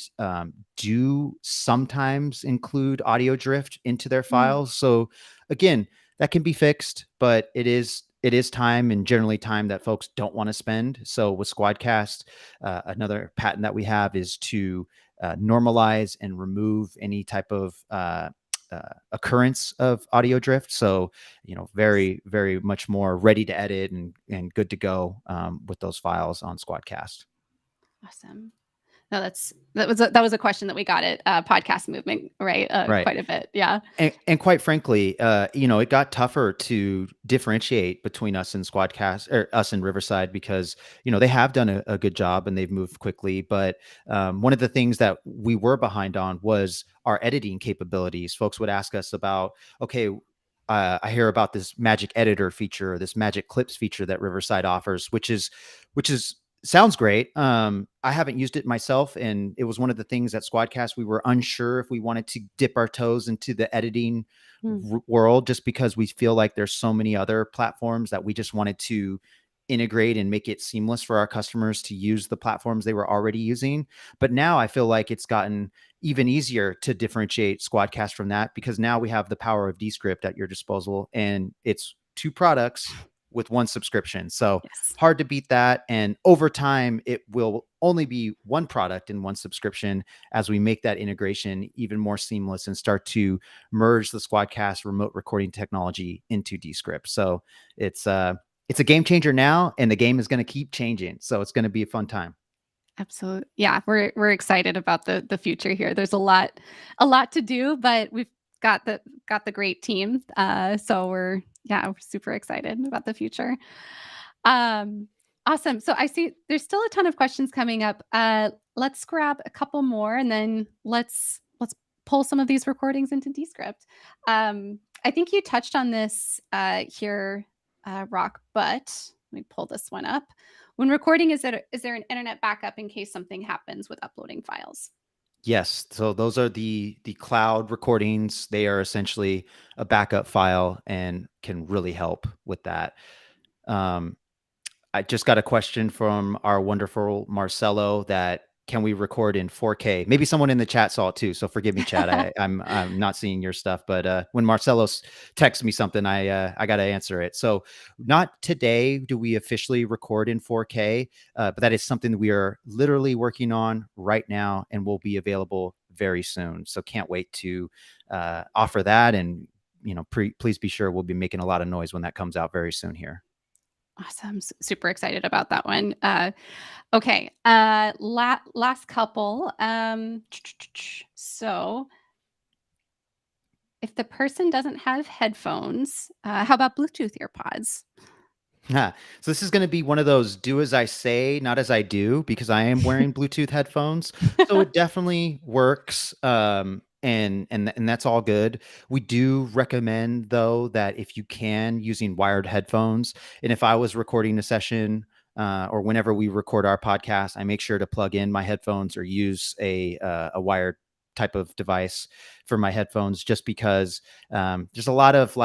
do sometimes include audio drift into their files. So again, that can be fixed, but it is time, and generally time that folks don't want to spend. So with SquadCast, another patent that we have is to normalize and remove any type of occurrence of audio drift. So, very, very much more ready to edit and good to go with those files on SquadCast. Awesome. No, that was a question that we got at Podcast Movement, right? Right. Quite a bit. Yeah. And quite frankly, it got tougher to differentiate between us and SquadCast, or us and Riverside, because, they have done a good job and they've moved quickly. But one of the things that we were behind on was our editing capabilities. Folks would ask us about, okay, I hear about this magic editor feature, or this magic clips feature that Riverside offers, which is sounds great. I haven't used it myself, and it was one of the things at SquadCast we were unsure if we wanted to dip our toes into the editing world, just because we feel like there's so many other platforms that we just wanted to integrate and make it seamless for our customers to use the platforms they were already using. But now I feel like it's gotten even easier to differentiate SquadCast from that, because now we have the power of Descript at your disposal, and it's 2 products with 1 subscription. So hard to beat that. And over time, it will only be 1 product and 1 subscription, as we make that integration even more seamless and start to merge the SquadCast remote recording technology into Descript. So it's a game changer now, and the game is going to keep changing. So it's going to be a fun time. Absolutely. Yeah. We're excited about the future here. There's a lot to do, but we've got the great team. So we're super excited about the future. Awesome. So I see there's still a ton of questions coming up. Let's grab a couple more, and then let's pull some of these recordings into Descript. I think you touched on this here, Rock, but let me pull this one up. When recording, is there an internet backup in case something happens with uploading files? Yes. So those are the cloud recordings. They are essentially a backup file and can really help with that. I just got a question from our wonderful Marcelo that, can we record in 4K? Maybe someone in the chat saw it too, so forgive me, chat. I'm not seeing your stuff, but when Marcelo texts me something, I got to answer it. So not today do we officially record in 4K, but that is something that we are literally working on right now and will be available very soon. So can't wait to offer that, and please be sure we'll be making a lot of noise when that comes out very soon here. Awesome. Super excited about that one. Okay. Last couple. So if the person doesn't have headphones, how about Bluetooth earpods? So this is going to be one of those do as I say, not as I do, because I am wearing Bluetooth headphones. So it definitely works. And that's all good. We do recommend, though, that if you can, using wired headphones. And if I was recording a session, or whenever we record our podcast, I make sure to plug in my headphones or use a wired type of device for my headphones, just because there's a lot of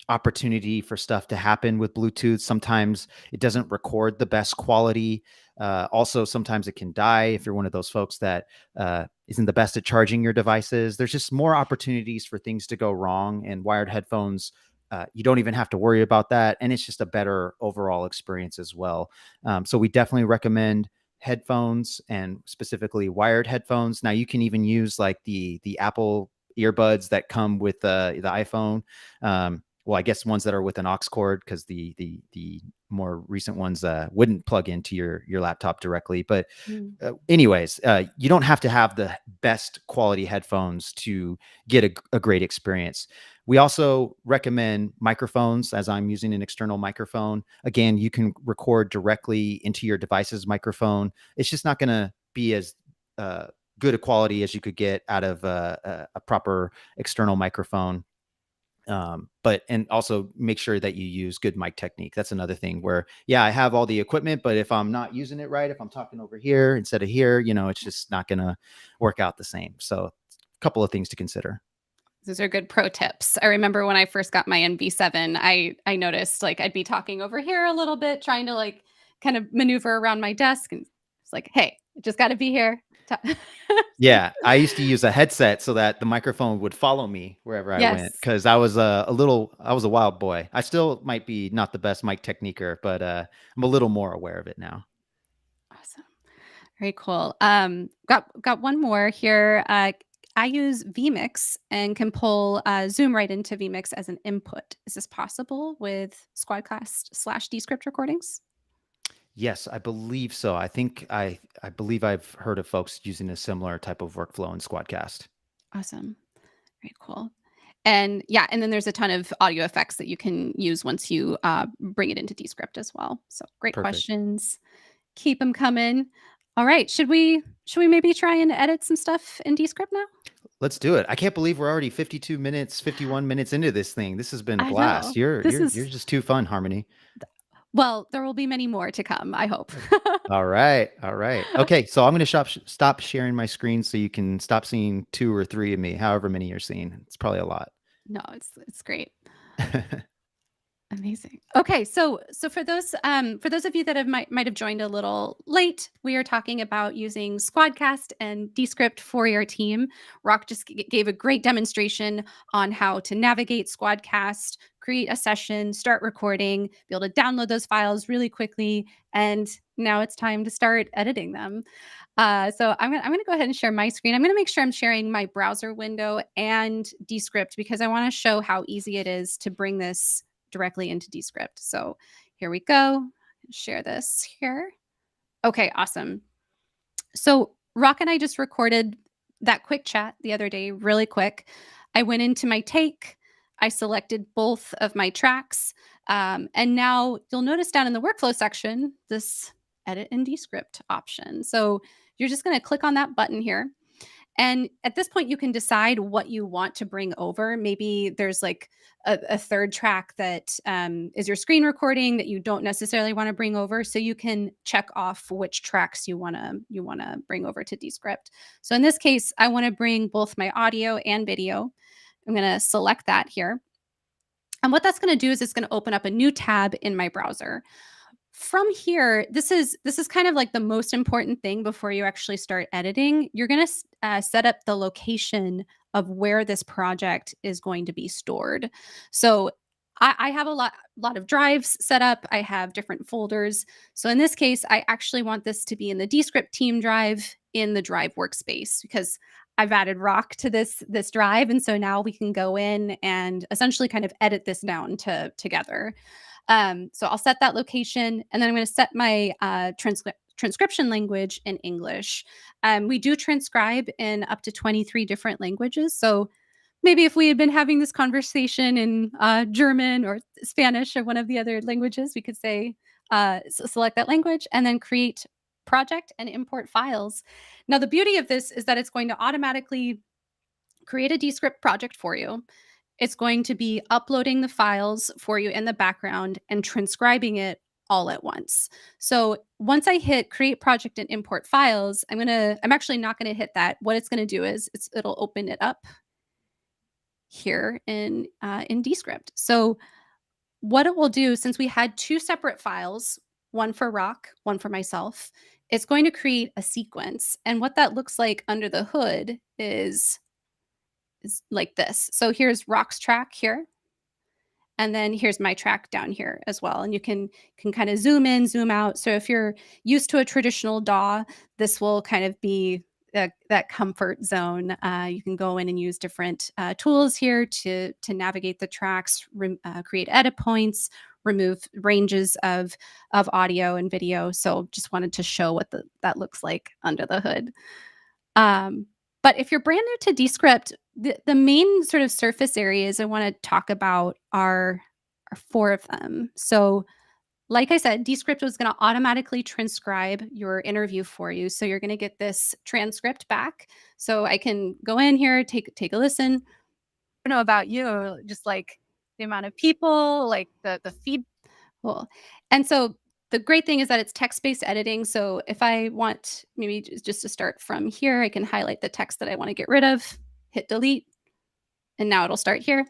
opportunity for stuff to happen with Bluetooth. Sometimes it doesn't record the best quality. Also, sometimes it can die if you're one of those folks that isn't the best at charging your devices. There's just more opportunities for things to go wrong, and wired headphones, you don't even have to worry about that. And it's just a better overall experience as well. So we definitely recommend headphones, and specifically wired headphones. Now you can even use the Apple earbuds that come with the iPhone. well, I guess ones that are with an aux cord, because the more recent ones wouldn't plug into your laptop directly. But anyways, you don't have to have the best quality headphones to get a great experience. We also recommend microphones, as I'm using an external microphone. Again, you can record directly into your device's microphone. It's just not going to be as good a quality as you could get out of a proper external microphone. And also make sure that you use good mic technique. That's another thing where, yeah, I have all the equipment, but if I'm not using it right, if I'm talking over here instead of here, it's just not going to work out the same. So a couple of things to consider. Those are good pro tips. I remember when I first got my NV7, I noticed like I'd be talking over here a little bit, trying to like kind of maneuver around my desk, and it's like, hey, I just got to be here. Yeah, I used to use a headset so that the microphone would follow me wherever I went, because I was I was a wild boy. I still might be not the best mic techniquer, but I'm a little more aware of it now. Awesome. Very cool. Got one more here. I use vMix and can pull Zoom right into vMix as an input. Is this possible with SquadCast / Descript recordings? Yes, I believe so. I think I believe I've heard of folks using a similar type of workflow in SquadCast. Awesome. Very cool. And yeah, and then there's a ton of audio effects that you can use once you bring it into Descript as well. So great questions. Keep them coming. All right. Should we maybe try and edit some stuff in Descript now? Let's do it. I can't believe we're already 51 minutes into this thing. This has been a blast. You're just too fun, Harmony. Well, there will be many more to come, I hope. All right. Okay, so I'm going to stop sharing my screen so you can stop seeing 2 or 3 of me, however many you're seeing. It's probably a lot. No, it's great. Amazing. Okay, so for those of you that might have joined a little late, we are talking about using SquadCast and Descript for your team. Rock just gave a great demonstration on how to navigate SquadCast, create a session, start recording, be able to download those files really quickly, and now it's time to start editing them. So I'm gonna go ahead and share my screen. I'm gonna make sure I'm sharing my browser window and Descript, because I want to show how easy it is to bring this directly into Descript. So here we go. Share this here. Okay, awesome. So Rock and I just recorded that quick chat the other day, really quick. I went into my take. I selected both of my tracks. And now you'll notice down in the workflow section, this edit in Descript option. So you're just going to click on that button here. And at this point, you can decide what you want to bring over. Maybe there's like a third track that is your screen recording that you don't necessarily want to bring over. So you can check off which tracks you want to bring over to Descript. So in this case, I want to bring both my audio and video. I'm going to select that here. And what that's going to do is it's going to open up a new tab in my browser. From here, this is kind of like the most important thing before you actually start editing. You're going to set up the location of where this project is going to be stored. So I have a lot of drives set up. I have different folders. So in this case, I actually want this to be in the Descript team drive in the drive workspace, because I've added Rock to this drive. And so now we can go in and essentially kind of edit this down together. So I'll set that location, and then I'm going to set my transcription language in English. We do transcribe in up to 23 different languages. So maybe if we had been having this conversation in German or Spanish or one of the other languages, we could say, select that language and then create project and import files. Now, the beauty of this is that it's going to automatically create a Descript project for you. It's going to be uploading the files for you in the background and transcribing it all at once. So once I hit create project and import files, I'm actually not going to hit that. What it's going to do is it'll open it up here in Descript. So what it will do, since we had 2 separate files, one for Rock, one for myself, it's going to create a sequence. And what that looks like under the hood is like this. So here's Rock's track here. And then here's my track down here as well. And you can kind of zoom in, zoom out. So if you're used to a traditional DAW, this will kind of be that comfort zone. You can go in and use different tools here to navigate the tracks, create edit points, remove ranges of audio and video. So just wanted to show what that looks like under the hood. But if you're brand new to Descript, the main sort of surface areas I want to talk about are 4 of them. So like I said, Descript was going to automatically transcribe your interview for you. So you're going to get this transcript back. So I can go in here, take a listen. I don't know about you, just like the amount of people, like the feed. Cool. And so the great thing is that it's text-based editing. So if I want maybe just to start from here, I can highlight the text that I want to get rid of, hit delete, and now it'll start here.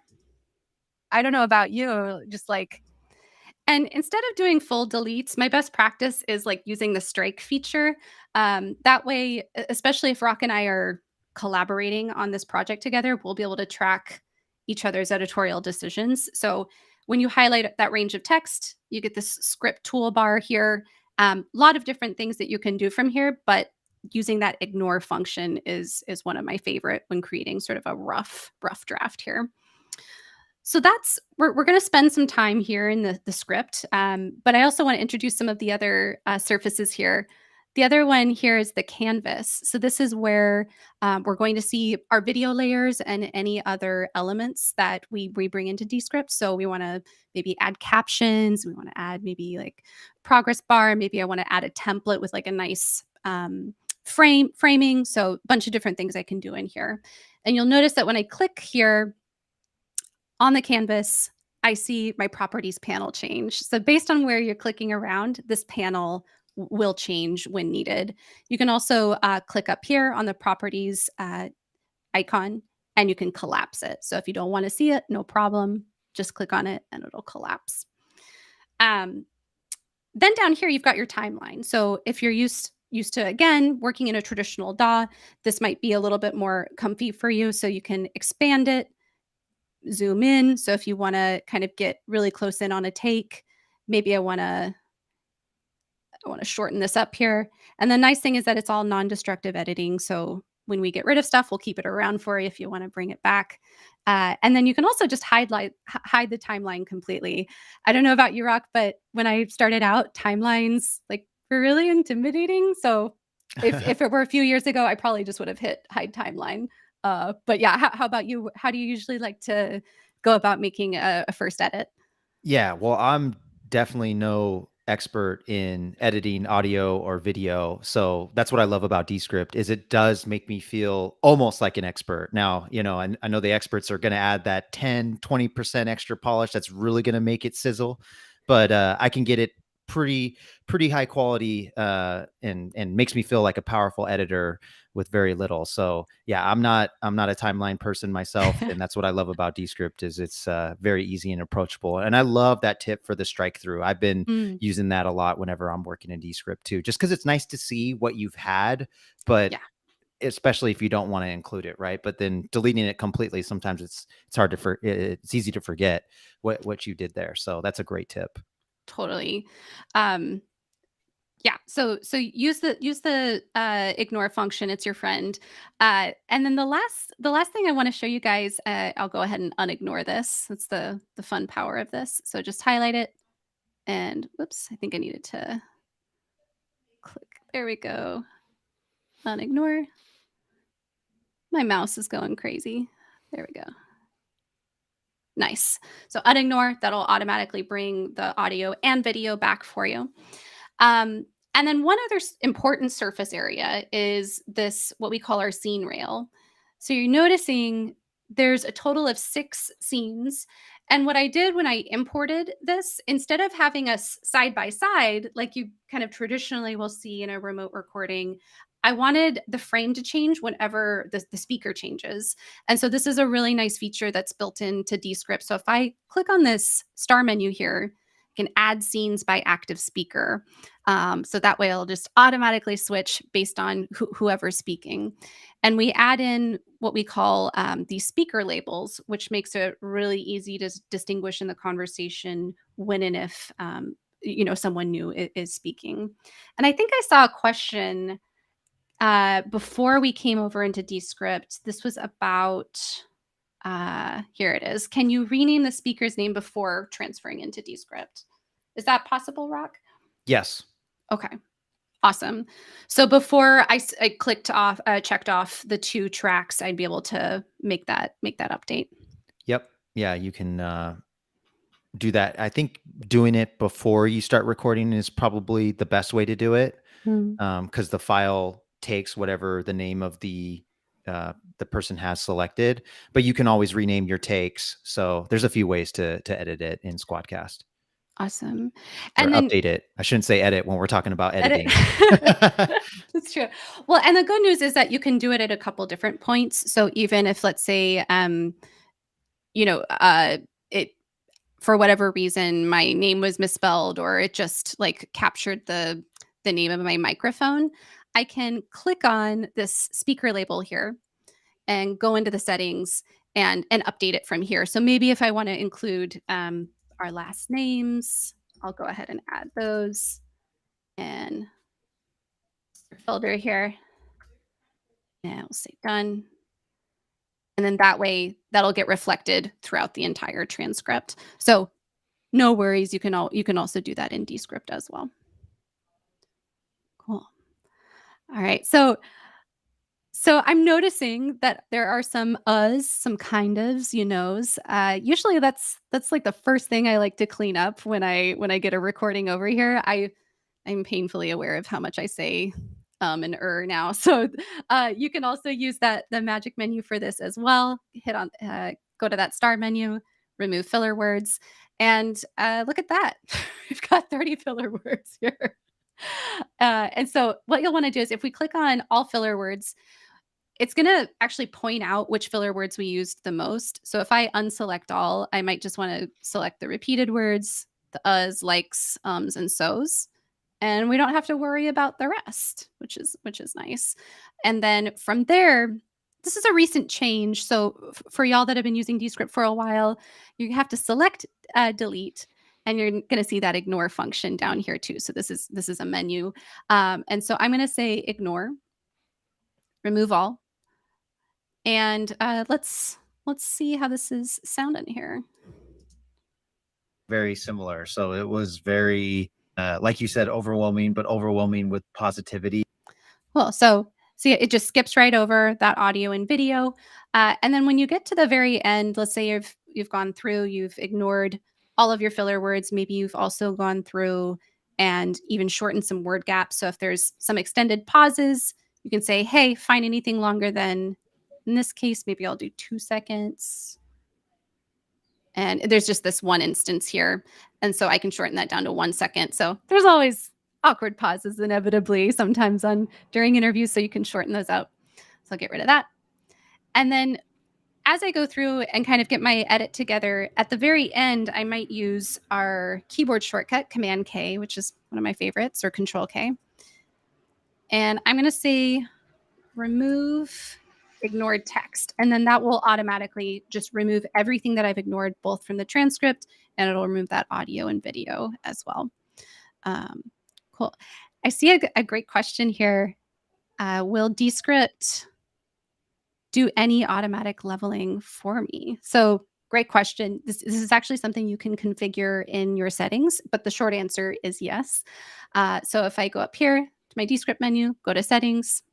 I don't know about you, just like, and instead of doing full deletes, my best practice is like using the strike feature. That way, especially if Rock and I are collaborating on this project together, we'll be able to track each other's editorial decisions. So when you highlight that range of text, you get this script toolbar here. A lot of different things that you can do from here, but using that ignore function is one of my favorite when creating sort of a rough draft here. So we're going to spend some time here in the script, but I also want to introduce some of the other surfaces here. The other one here is the canvas. So this is where we're going to see our video layers and any other elements that we bring into Descript. So we want to maybe add captions. We want to add maybe like progress bar. Maybe I want to add a template with like a nice framing. So a bunch of different things I can do in here. And you'll notice that when I click here, on the canvas, I see my properties panel change. So based on where you're clicking around, this panel will change when needed. You can also click up here on the properties icon and you can collapse it. So if you don't want to see it, no problem. Just click on it and it'll collapse. Then down here, you've got your timeline. So if you're used to, again, working in a traditional DAW, this might be a little bit more comfy for you. So you can expand it, zoom in. So if you want to kind of get really close in on a take, maybe I want to shorten this up here. And the nice thing is that it's all non-destructive editing. So when we get rid of stuff, we'll keep it around for you if you want to bring it back. And then you can also just hide the timeline completely. I don't know about you, Rock, but when I started out, timelines like were really intimidating. So if it were a few years ago, I probably just would have hit hide timeline. But yeah, how about you? How do you usually like to go about making a first edit? Yeah, well, I'm definitely no expert in editing audio or video. So that's what I love about Descript is it does make me feel almost like an expert. Now, I know the experts are going to add that 10, 20% extra polish. That's really going to make it sizzle, but I can get it pretty high quality and makes me feel like a powerful editor with very little. So yeah, I'm not a timeline person myself, and that's what I love about Descript is it's very easy and approachable. And I love that tip for the strike through. I've been using that a lot whenever I'm working in Descript too, just because it's nice to see what you've had, but especially if you don't want to include it, right? But then deleting it completely, sometimes it's hard to it's easy to forget what you did there. So that's a great tip. Totally. Yeah. So use the ignore function. It's your friend. And then the last thing I want to show you guys, I'll go ahead and unignore this. That's the fun power of this. So just highlight it and whoops, I think I needed to click. There we go. Unignore. My mouse is going crazy. There we go. Nice. So unignore, that'll automatically bring the audio and video back for you. And then one other important surface area is this, what we call our scene rail. So you're noticing there's a total of 6 scenes. And what I did when I imported this, instead of having us side by side, like you kind of traditionally will see in a remote recording, I wanted the frame to change whenever the speaker changes. And so this is a really nice feature that's built into Descript. So if I click on this star menu here, I can add scenes by active speaker. So that way it'll just automatically switch based on whoever's speaking. And we add in what we call these speaker labels, which makes it really easy to distinguish in the conversation when and if someone new is speaking. And I think I saw a question before we came over into Descript, this was about, here it is. Can you rename the speaker's name before transferring into Descript? Is that possible, Rock? Yes. Okay. Awesome. So before I clicked off, checked off the 2 tracks, I'd be able to make that update. Yep. Yeah, you can do that. I think doing it before you start recording is probably the best way to do it, because the file takes whatever the name of the person has selected, but you can always rename your takes. So there's a few ways to edit it in SquadCast. Awesome. Or And then update it. I shouldn't say edit when we're talking about edit. editing. That's true. Well, and the good news is that you can do it at a couple different points. So even if, let's say, it, for whatever reason, my name was misspelled, or it just like captured the name of my microphone, I can click on this speaker label here and go into the settings and update it from here. So maybe if I want to include our last names, I'll go ahead and add those and filter here. And we'll say done. And then that way that'll get reflected throughout the entire transcript. So no worries, you can also do that in Descript as well. Cool. All right. So I'm noticing that there are some some kind ofs, you knows. Usually that's like the first thing I like to clean up when I get a recording over here. I'm painfully aware of how much I say and now. So you can also use the magic menu for this as well. Hit on go to that star menu, remove filler words, and look at that. We've got 30 filler words here. And so what you'll want to do is if we click on all filler words, it's going to actually point out which filler words we used the most. So if I unselect all, I might just want to select the repeated words, the uhs, likes, ums, and so's. And we don't have to worry about the rest, which is nice. And then from there, this is a recent change. So for y'all that have been using Descript for a while, you have to select delete, and you're going to see that ignore function down here too. So this is a menu. And so I'm going to say ignore, remove all. And let's see how this is sounding here. Very similar. So it was very, like you said, overwhelming, but overwhelming with positivity. Cool. So see, it just skips right over that audio and video. And then when you get to the very end, let's say you've gone through, you've ignored all of your filler words. Maybe you've also gone through and even shortened some word gaps. So if there's some extended pauses, you can say, hey, find anything longer than, in this case, maybe I'll do 2 seconds. And there's just this one instance here. And so I can shorten that down to 1 second. So there's always awkward pauses inevitably sometimes during interviews. So you can shorten those out. So I'll get rid of that. And then as I go through and kind of get my edit together, at the very end, I might use our keyboard shortcut, Command K, which is one of my favorites, or Control K. And I'm going to say remove ignored text. And then that will automatically just remove everything that I've ignored, both from the transcript, and it'll remove that audio and video as well. Cool. I see a great question here. Will Descript do any automatic leveling for me? So great question. This is actually something you can configure in your settings, but the short answer is yes. So if I go up here to my Descript menu, go to settings,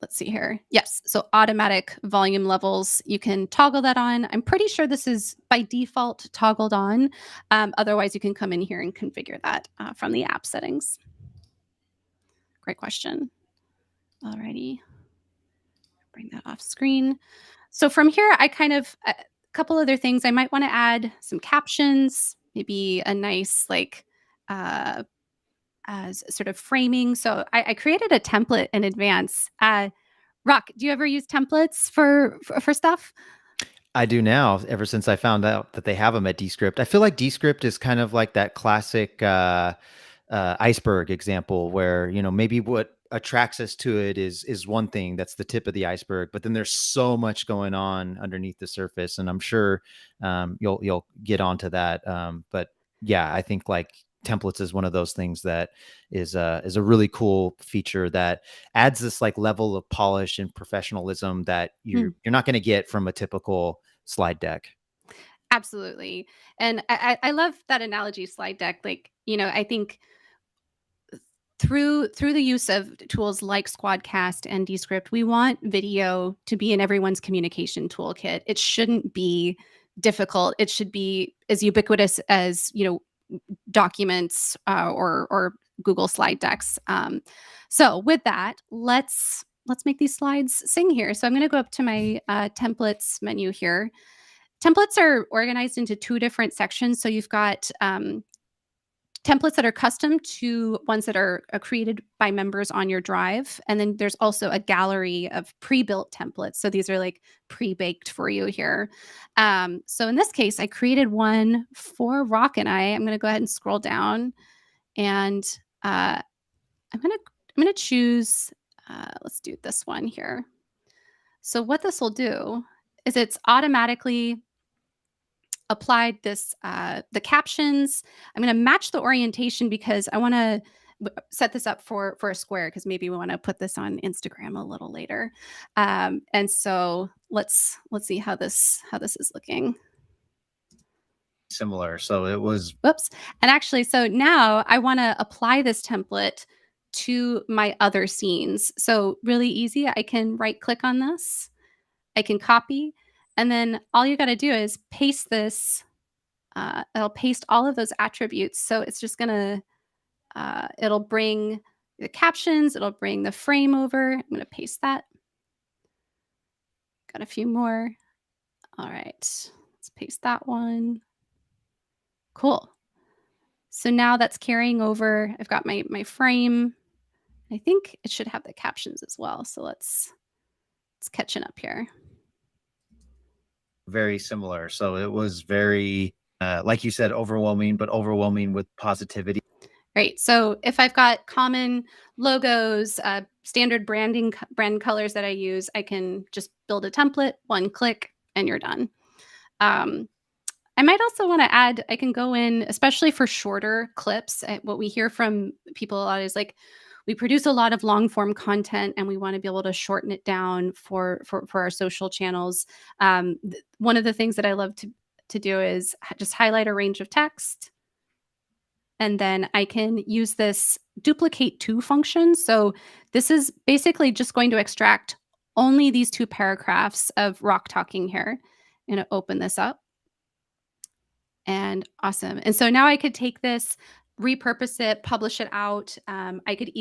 let's see here. Yes. So automatic volume levels, you can toggle that on. I'm pretty sure this is by default toggled on. Otherwise, you can come in here and configure that from the app settings. Great question. Alrighty. Bring that off screen. So from here, I kind of, a couple other things. I might want to add some captions, maybe a nice like as sort of framing. So I created a template in advance. Rock, do you ever use templates for stuff? I do now, ever since I found out that they have them at Descript. I feel like Descript is kind of like that classic iceberg example where, you know, maybe what attracts us to it is one thing, that's the tip of the iceberg, but then there's so much going on underneath the surface. And I'm sure you'll get onto that. But yeah, I think like templates is one of those things that is a really cool feature that adds this like level of polish and professionalism that you're not going to get from a typical slide deck. Absolutely. And I love that analogy, slide deck. Like, I think through the use of tools like SquadCast and Descript, we want video to be in everyone's communication toolkit. It shouldn't be difficult. It should be as ubiquitous as documents or Google slide decks. So with that, let's make these slides sing here. So I'm going to go up to my templates menu here. Templates are organized into two different sections. So you've got templates that are custom to ones that are created by members on your drive. And then there's also a gallery of pre-built templates. So these are like pre-baked for you here. So in this case, I created one for Rock and I. I'm going to go ahead and scroll down, and I'm going to choose, let's do this one here. So what this will do is it's automatically applied this the captions. I'm going to match the orientation because I want to set this up for a square, because maybe we want to put this on Instagram a little later. And so let's see how this is looking. Similar. So it was. Whoops. And actually, so now I want to apply this template to my other scenes. So really easy. I can right click on this. I can copy. And then all you got to do is paste this. It'll paste all of those attributes. So it's just going to, it'll bring the captions. It'll bring the frame over. I'm going to paste that. Got a few more. All right. Let's paste that one. Cool. So now that's carrying over. I've got my frame. I think it should have the captions as well. So let's catching up here. Very similar. So it was very, like you said, overwhelming, but overwhelming with positivity. Right. So if I've got common logos, standard brand colors that I use, I can just build a template, one click, and you're done. I might also want to add, I can go in, especially for shorter clips. What we hear from people a lot is like, we produce a lot of long form content and we want to be able to shorten it down for our social channels. One of the things that I love to do is just highlight a range of text. And then I can use this duplicate to function. So this is basically just going to extract only these two paragraphs of Rock talking here. I'm going to open this up. And awesome. And so now I could take this, repurpose it, publish it out. I could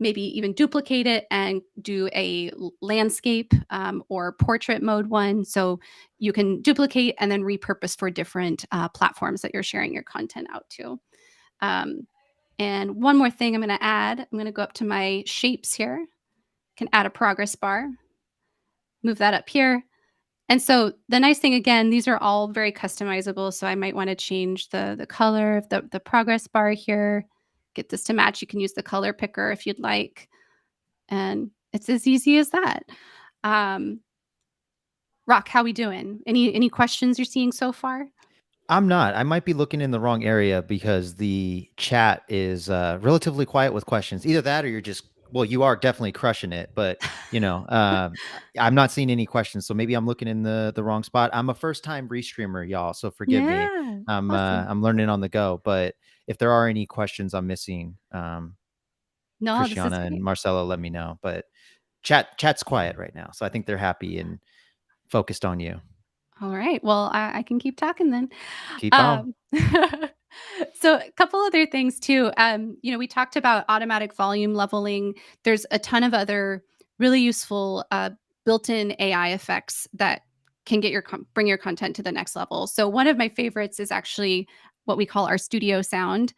maybe even duplicate it and do a landscape or portrait mode one. So you can duplicate and then repurpose for different platforms that you're sharing your content out to. And one more thing I'm going to add, I'm going to go up to my shapes here. Can add a progress bar, move that up here. And so the nice thing, again, these are all very customizable. So I might want to change the color of the progress bar here, get this to match. You can use the color picker if you'd like. And it's as easy as that. Rock, how we doing? Any questions you're seeing so far? I'm not. I might be looking in the wrong area because the chat is relatively quiet with questions. Either that or you're just, well, you are definitely crushing it, but I'm not seeing any questions. So maybe I'm looking in the wrong spot. I'm a first time restreamer, y'all. So forgive me. Awesome. I'm learning on the go, but if there are any questions I'm missing, Christiana and Marcelo, let me know, but chat's quiet right now. So I think they're happy and focused on you. All right. Well, I can keep talking then. Keep on. So a couple other things too. We talked about automatic volume leveling. There's a ton of other really useful built-in AI effects that can get bring your content to the next level. So one of my favorites is actually what we call our studio sound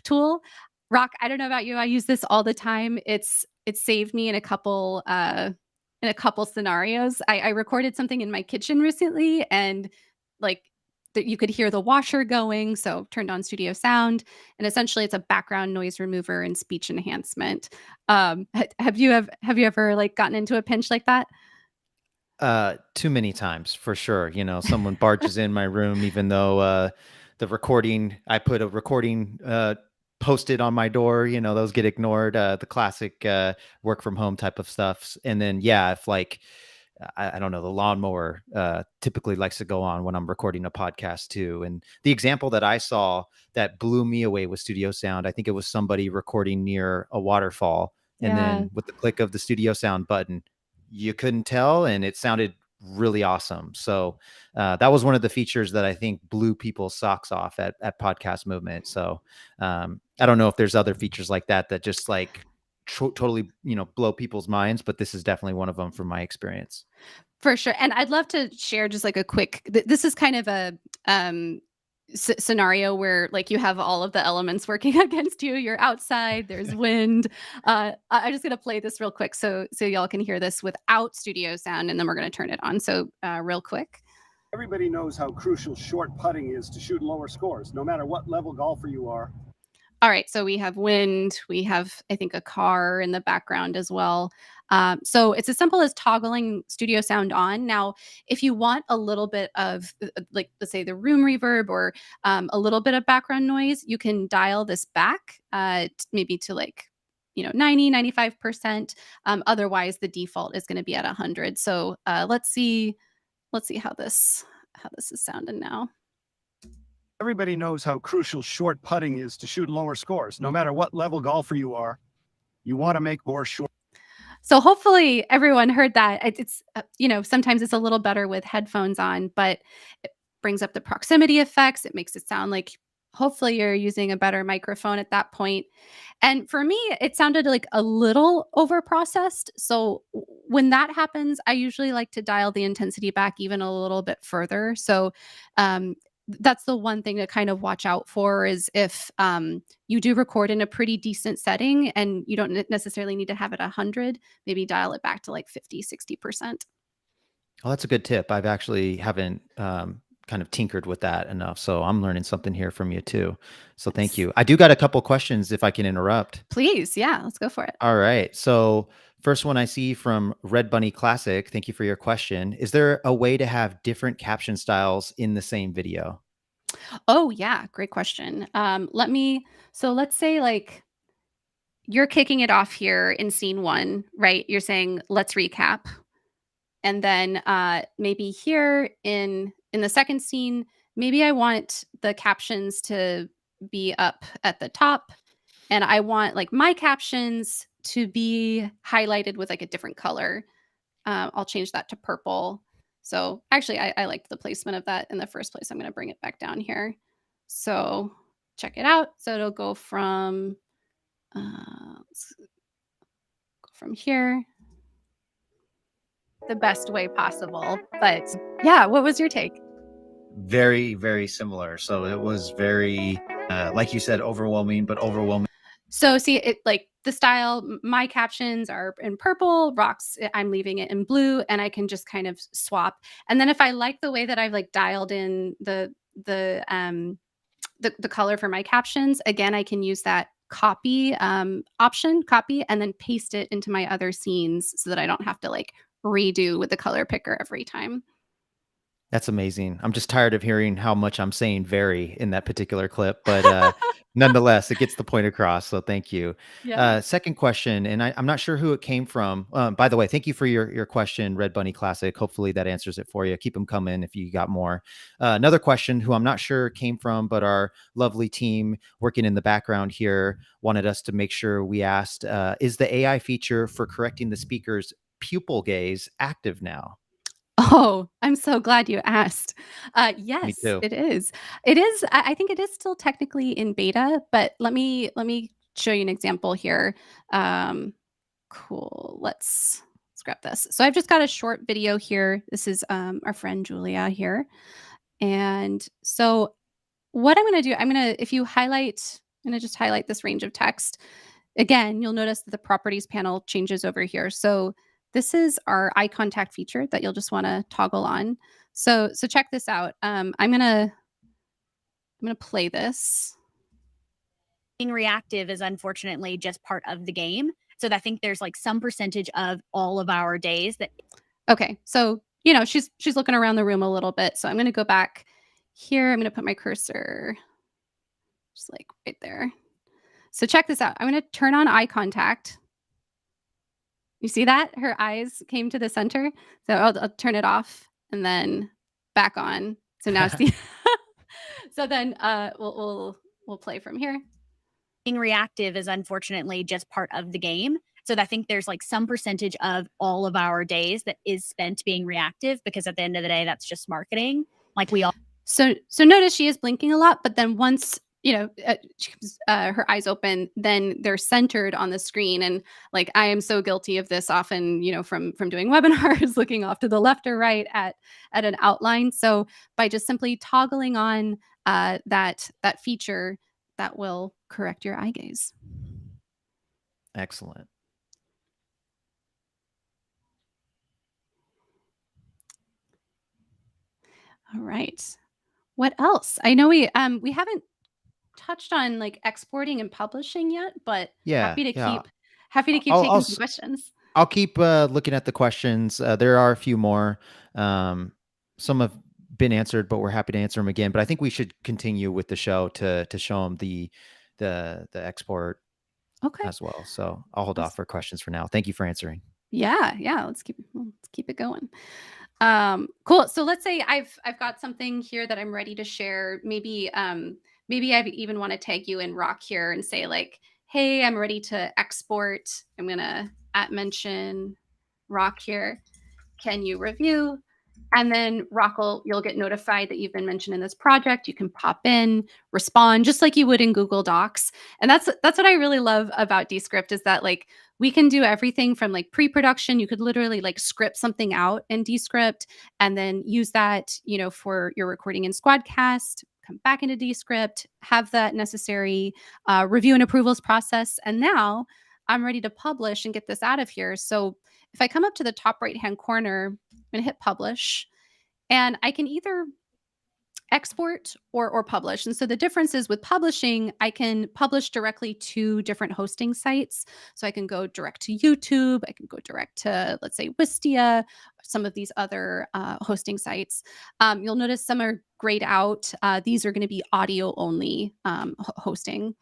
tool. Rock, I don't know about you. I use this all the time. It's saved me in a couple scenarios. I recorded something in my kitchen recently, and like that you could hear the washer going. So turned on studio sound, and essentially it's a background noise remover and speech enhancement. Have you ever like gotten into a pinch like that? Too many times for sure. Someone barges in my room, even though the recording. I put a recording posted on my door. Those get ignored. The classic work from home type of stuff. And then if like I don't know, the lawnmower typically likes to go on when I'm recording a podcast too. And the example that I saw that blew me away with studio sound, I think it was somebody recording near a waterfall. And then with the click of the studio sound button, you couldn't tell, and it sounded really awesome. So that was one of the features that I think blew people's socks off at Podcast Movement. So I don't know if there's other features like that just like totally blow people's minds, but this is definitely one of them from my experience. For sure. And I'd love to share just like a quick, this is kind of a scenario where like you have all of the elements working against you. You're outside, there's wind. I'm just gonna play this real quick so y'all can hear this without studio sound, and then we're gonna turn it on. So real quick. Everybody knows how crucial short putting is to shoot lower scores, no matter what level golfer you are. All right, so we have wind, we have, I think, a car in the background as well. So it's as simple as toggling studio sound on. Now, if you want a little bit of, like, let's say the room reverb or a little bit of background noise, you can dial this back maybe to like, 90, 95%. Otherwise, the default is going to be at 100. So let's see how this is sounding now. Everybody knows how crucial short putting is to shoot lower scores, no matter what level golfer you are. You want to make more short. So hopefully everyone heard that. It's sometimes it's a little better with headphones on, but it brings up the proximity effects. It makes it sound like hopefully you're using a better microphone at that point. And for me, it sounded like a little over processed. So when that happens, I usually like to dial the intensity back even a little bit further. So that's the one thing to kind of watch out for is if you do record in a pretty decent setting and you don't necessarily need to have it 100, maybe dial it back to like 50, 60%. Oh, that's a good tip. I've actually haven't kind of tinkered with that enough. So I'm learning something here from you too. So thank you. I do got a couple questions if I can interrupt. Please. Yeah, let's go for it. All right. So first one I see from Red Bunny Classic. Thank you for your question. Is there a way to have different caption styles in the same video? Oh yeah, great question. Let's say like you're kicking it off here in scene 1, right? You're saying, let's recap. And then maybe here in the second scene, maybe I want the captions to be up at the top, and I want like my captions to be highlighted with like a different color. I'll change that to purple. So actually, I liked the placement of that in the first place. I'm going to bring it back down here. So check it out. So it'll go from, let's go from here the best way possible. But yeah, what was your take? Very, very similar. So it was very, like you said, overwhelming, but overwhelming. So see, it like the style, my captions are in purple, Rock's, I'm leaving it in blue, and I can just kind of swap. And then if I like the way that I've like dialed in the color for my captions, again, I can use that copy option, copy, and then paste it into my other scenes so that I don't have to like redo with the color picker every time. That's amazing. I'm just tired of hearing how much I'm saying very in that particular clip, but nonetheless, it gets the point across. So thank you. Yeah. Second question, and I'm not sure who it came from. By the way, thank you for your question, Red Bunny Classic. Hopefully that answers it for you. Keep them coming if you got more. Another question who I'm not sure came from, but our lovely team working in the background here wanted us to make sure we asked, is the AI feature for correcting the speaker's pupil gaze active now? Oh, I'm so glad you asked. Yes, Me too. it is. It is. I think it is still technically in beta, but let me show you an example here. Cool. Let's grab this. So I've just got a short video here. This is our friend Julia here, and so what I'm going to do, if you highlight, I'm going to just highlight this range of text. Again, you'll notice that the properties panel changes over here. So this is our eye contact feature that you'll just want to toggle on. So check this out. I'm gonna play this. Being reactive is unfortunately just part of the game. So I think there's like some percentage of all of our days that. Okay, so she's looking around the room a little bit. So I'm gonna go back here. I'm going to put my cursor just like right there. So check this out. I'm going to turn on eye contact. You see that? Her eyes came to the center. So I'll turn it off and then back on. So now see. So then we'll play from here. Being reactive is unfortunately just part of the game. So I think there's like some percentage of all of our days that is spent being reactive, because at the end of the day, that's just marketing. Like we all. So notice she is blinking a lot, but then once her eyes open, then they're centered on the screen. And like I am so guilty of this often, from doing webinars, looking off to the left or right at an outline. So by just simply toggling on that feature, that will correct your eye gaze. Excellent. All right. What else? I know we haven't touched on like exporting and publishing yet, but happy to keep taking some questions. I'll keep looking at the questions. There are a few more. Some have been answered, but we're happy to answer them again. But I think we should continue with the show to show them the export as well. So I'll hold off for questions for now. Thank you for answering. Yeah. Let's keep it going. Cool. So let's say I've got something here that I'm ready to share. Maybe I even want to tag you in, Rock, here and say like, hey, I'm ready to export. I'm gonna @mention Rock here. Can you review? And then Rock you'll get notified that you've been mentioned in this project. You can pop in, respond, just like you would in Google Docs. And that's what I really love about Descript, is that like we can do everything from like pre-production. You could literally like script something out in Descript and then use that, for your recording in SquadCast, come back into Descript, have that necessary review and approvals process. And now I'm ready to publish and get this out of here. So if I come up to the top right-hand corner, I'm going to hit publish, and I can either export or publish. And so the difference is with publishing, I can publish directly to different hosting sites. So I can go direct to YouTube. I can go direct to, let's say, Wistia, some of these other hosting sites. You'll notice some are grayed out. These are going to be audio only hosting.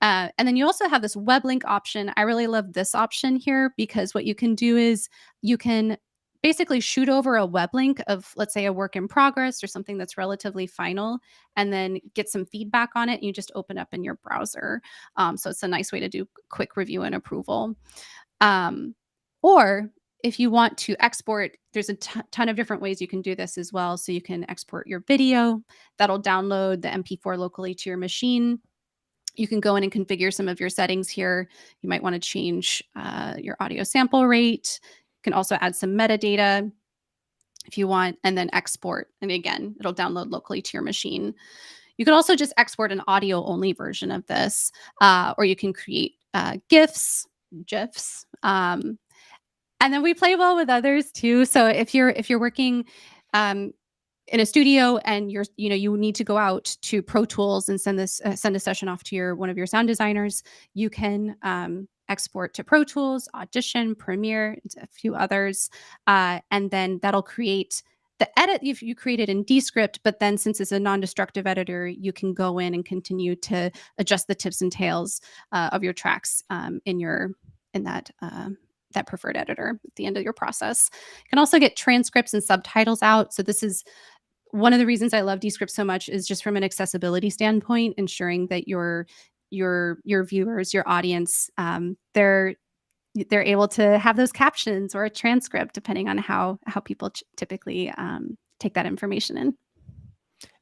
And then you also have this web link option. I really love this option here, because what you can do is you can basically shoot over a web link of, let's say, a work in progress or something that's relatively final, and then get some feedback on it. And you just open up in your browser. So it's a nice way to do quick review and approval. Or if you want to export, there's a ton of different ways you can do this as well. So you can export your video. That'll download the MP4 locally to your machine. You can go in and configure some of your settings here. You might want to change your audio sample rate. You can also add some metadata if you want, and then export. And again, it'll download locally to your machine. You can also just export an audio only version of this, or you can create GIFs. And then we play well with others too. So if you're working in a studio and you need to go out to Pro Tools and send a session off to one of your sound designers, you can export to Pro Tools, Audition, Premiere, a few others, and then that'll create the edit you created in Descript. But then, since it's a non-destructive editor, you can go in and continue to adjust the tips and tails of your tracks in that preferred editor at the end of your process. You can also get transcripts and subtitles out. So this is one of the reasons I love Descript so much, is just from an accessibility standpoint, ensuring that your viewers, your audience, they're able to have those captions or a transcript, depending on how people typically take that information in.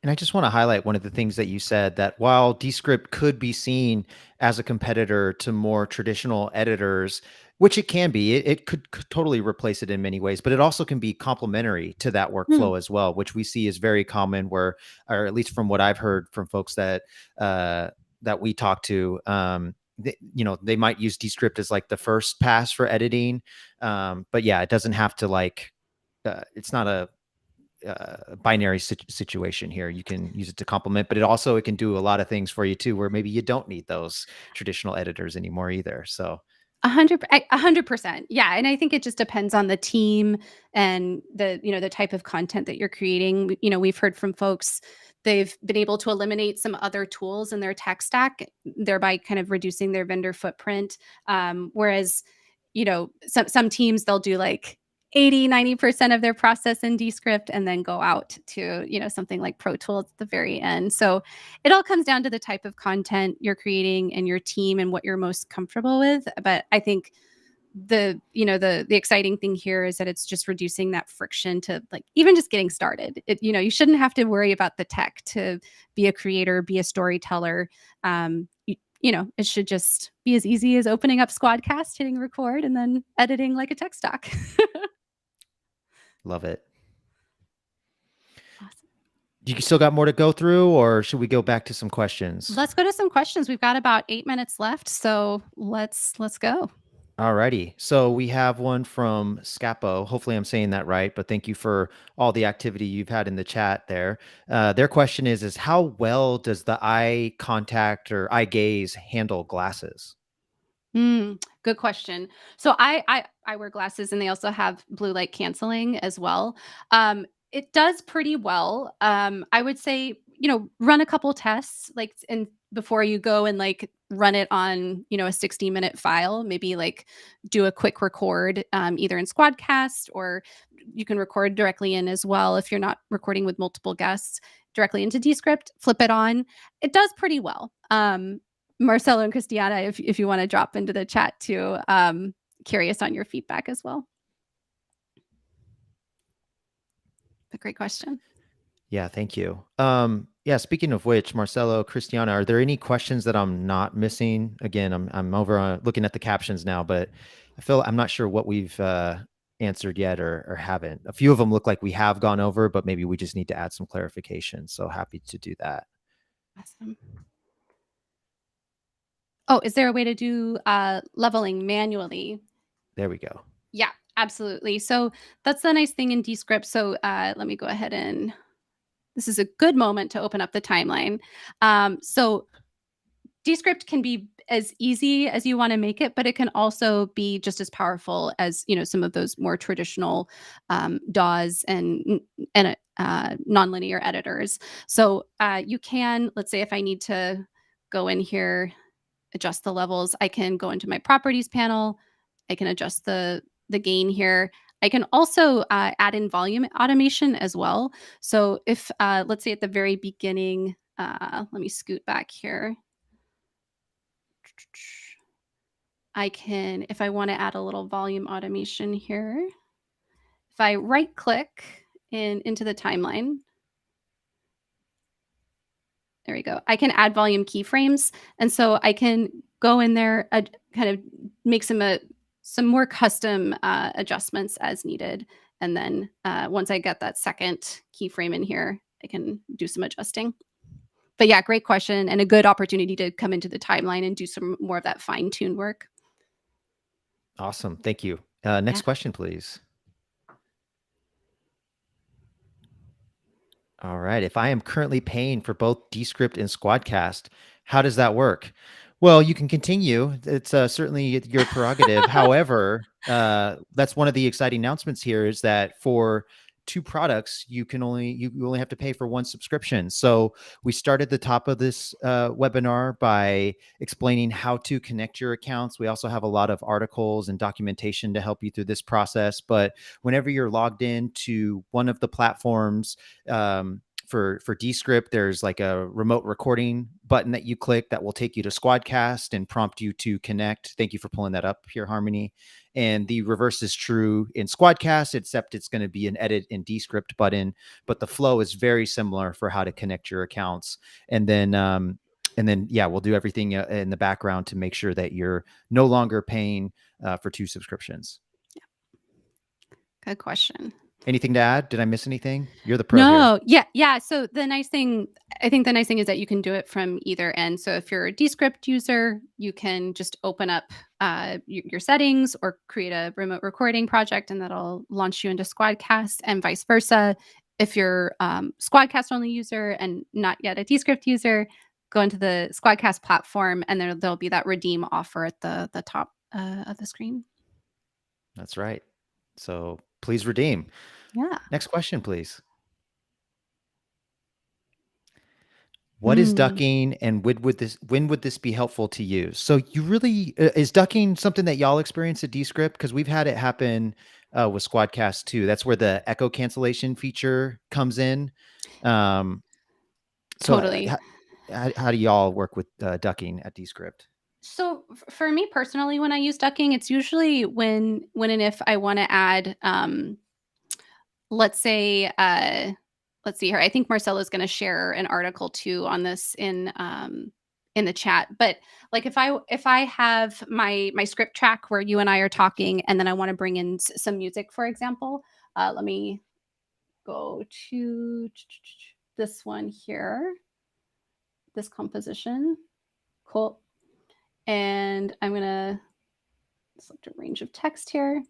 And I just want to highlight one of the things that you said, that while Descript could be seen as a competitor to more traditional editors, which it can be, it could totally replace it in many ways, but it also can be complementary to that workflow as well, which we see is very common, or at least from what I've heard from folks that we talk to, they might use Descript as like the first pass for editing. But yeah, it doesn't have to it's not a binary situation here. You can use it to complement, but it can do a lot of things for you too, where maybe you don't need those traditional editors anymore either. So 100%. Yeah, and I think it just depends on the team and the type of content that you're creating. We've heard from folks they've been able to eliminate some other tools in their tech stack, thereby kind of reducing their vendor footprint. Whereas, some teams they'll do like 80-90% of their process in Descript and then go out to something like Pro Tools at the very end. So it all comes down to the type of content you're creating and your team and what you're most comfortable with. But I think the exciting thing here is that it's just reducing that friction to like even just getting started. You shouldn't have to worry about the tech to be a creator, be a storyteller. It should just be as easy as opening up SquadCast, hitting record, and then editing like a tech stock. Love it. Awesome. You still got more to go through, or should we go back to some questions? Let's go to some questions. We've got about 8 minutes left, so let's go. Alrighty. So we have one from Scapo. Hopefully I'm saying that right, but thank you for all the activity you've had in the chat there. Their question is how well does the eye contact or eye gaze handle glasses? Good question. So I wear glasses and they also have blue light canceling as well. It does pretty well. I would say, run a couple tests and before you go and run it on, a 60-minute file, maybe do a quick record either in SquadCast or you can record directly in as well if you're not recording with multiple guests directly into Descript, flip it on. It does pretty well. Marcelo and Christiana, if you want to drop into the chat too, curious on your feedback as well. A great question. Yeah, thank you. Yeah, speaking of which, Marcelo, Christiana, are there any questions that I'm not missing? Again, I'm over looking at the captions now, but I'm not sure what we've answered yet or haven't. A few of them look like we have gone over, but maybe we just need to add some clarification. So happy to do that. Awesome. Oh, is there a way to do leveling manually? There we go. Yeah, absolutely. So that's the nice thing in Descript. So let me go ahead and this is a good moment to open up the timeline. So Descript can be as easy as you want to make it, but it can also be just as powerful as some of those more traditional DAWs and nonlinear editors. So you can, let's say, if I need to go in here, adjust the levels, I can go into my properties panel. I can adjust the gain here. I can also add in volume automation as well. So if, let's say at the very beginning, let me scoot back here. I can, if I want to add a little volume automation here, if I right click into the timeline, there we go. I can add volume keyframes. And so I can go in there, kind of make some more custom adjustments as needed. And then once I get that second keyframe in here, I can do some adjusting. But yeah, great question and a good opportunity to come into the timeline and do some more of that fine-tuned work. Awesome. Thank you. Next question, please. All right. If I am currently paying for both Descript and SquadCast, how does that work? Well, you can continue. It's certainly your prerogative. However, that's one of the exciting announcements here is that for two products, you only have to pay for one subscription. So we started the top of this webinar by explaining how to connect your accounts. We also have a lot of articles and documentation to help you through this process. But whenever you're logged in to one of the platforms, for Descript, there's like a remote recording button that you click that will take you to SquadCast and prompt you to connect. Thank you for pulling that up here, Harmony. And the reverse is true in SquadCast, except it's going to be an edit in Descript button, but the flow is very similar for how to connect your accounts. And then, yeah, we'll do everything in the background to make sure that you're no longer paying for two subscriptions. Yeah. Good question. Anything to add? Did I miss anything? You're the pro here. Yeah. So the nice thing is that you can do it from either end. So if you're a Descript user, you can just open up your settings or create a remote recording project, and that'll launch you into SquadCast, and vice versa. If you're SquadCast only user and not yet a Descript user, go into the SquadCast platform, and there'll be that redeem offer at the top of the screen. That's right. So please redeem. Yeah. Next question, please. What is ducking, and when would this be helpful to use? So you really is ducking something that y'all experience at Descript? Because we've had it happen with SquadCast too. That's where the echo cancellation feature comes in. So Totally. how do y'all work with ducking at Descript? So for me personally, when I use ducking, it's usually when and if I want to add, let's say, let's see here. I think Marcella's going to share an article too on this in the chat. But like if I have my script track where you and I are talking, and then I want to bring in some music, for example, let me go to this one here, this composition. Cool. And I'm going to select a range of text here.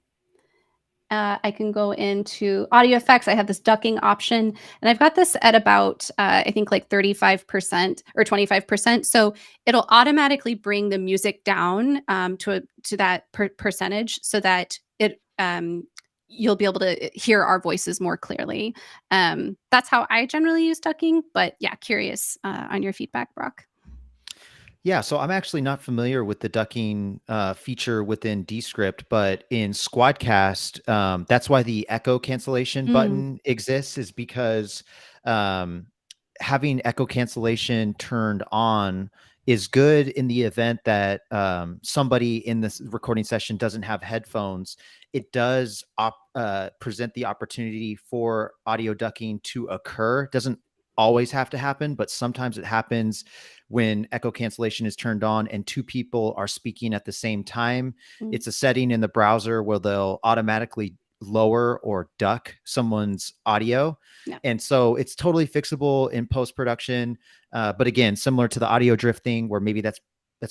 I can go into audio effects. I have this ducking option, and I've got this at about, I think like 35% or 25%. So it'll automatically bring the music down to that percentage so that it you'll be able to hear our voices more clearly. That's how I generally use ducking, but yeah, curious on your feedback, Brock. Yeah, so I'm actually not familiar with the ducking feature within Descript, but in SquadCast, that's why the echo cancellation button exists, is because having echo cancellation turned on is good in the event that somebody in this recording session doesn't have headphones. It does present the opportunity for audio ducking to occur. It doesn't always have to happen, but sometimes it happens when echo cancellation is turned on and two people are speaking at the same time. It's a setting in the browser where they'll automatically lower or duck someone's audio. Yeah. And so it's totally fixable in post-production. But again, similar to the audio drift thing, where maybe that's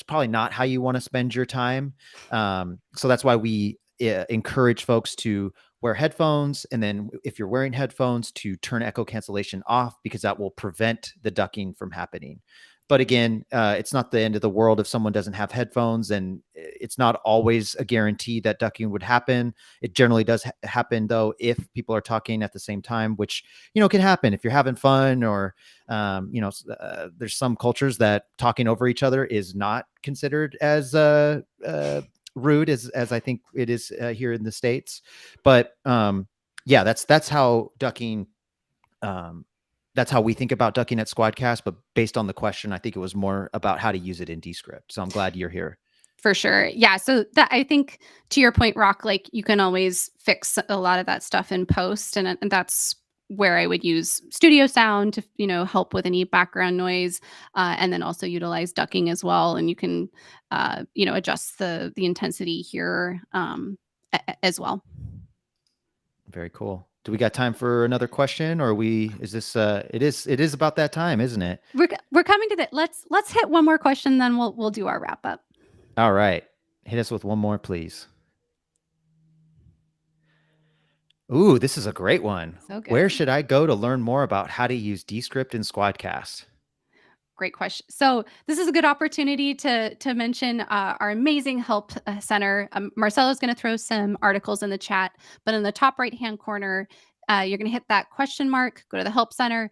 probably not how you want to spend your time. So that's why we encourage folks to wear headphones, and then if you're wearing headphones, to turn echo cancellation off, because that will prevent the ducking from happening. But again, it's not the end of the world if someone doesn't have headphones, and it's not always a guarantee that ducking would happen. It generally does happen though if people are talking at the same time, which can happen if you're having fun, or there's some cultures that talking over each other is not considered as rude as I think it is here in the States. But yeah, that's how ducking. That's how we think about ducking at SquadCast, but based on the question, I think it was more about how to use it in Descript. So I'm glad you're here. For sure. Yeah. So that, I think to your point, Rock, like you can always fix a lot of that stuff in post. And that's where I would use studio sound to, help with any background noise. And then also utilize ducking as well. And you can, adjust the intensity here as well. Very cool. Do we got time for another question, or is this it is about that time, isn't it? We're coming to that. Let's hit one more question, then we'll do our wrap up. All right. Hit us with one more, please. Ooh, this is a great one. So good. Where should I go to learn more about how to use Descript and SquadCast? Great question. So this is a good opportunity to mention our amazing help center. Marcella's going to throw some articles in the chat, but in the top right-hand corner, you're going to hit that question mark, go to the help center.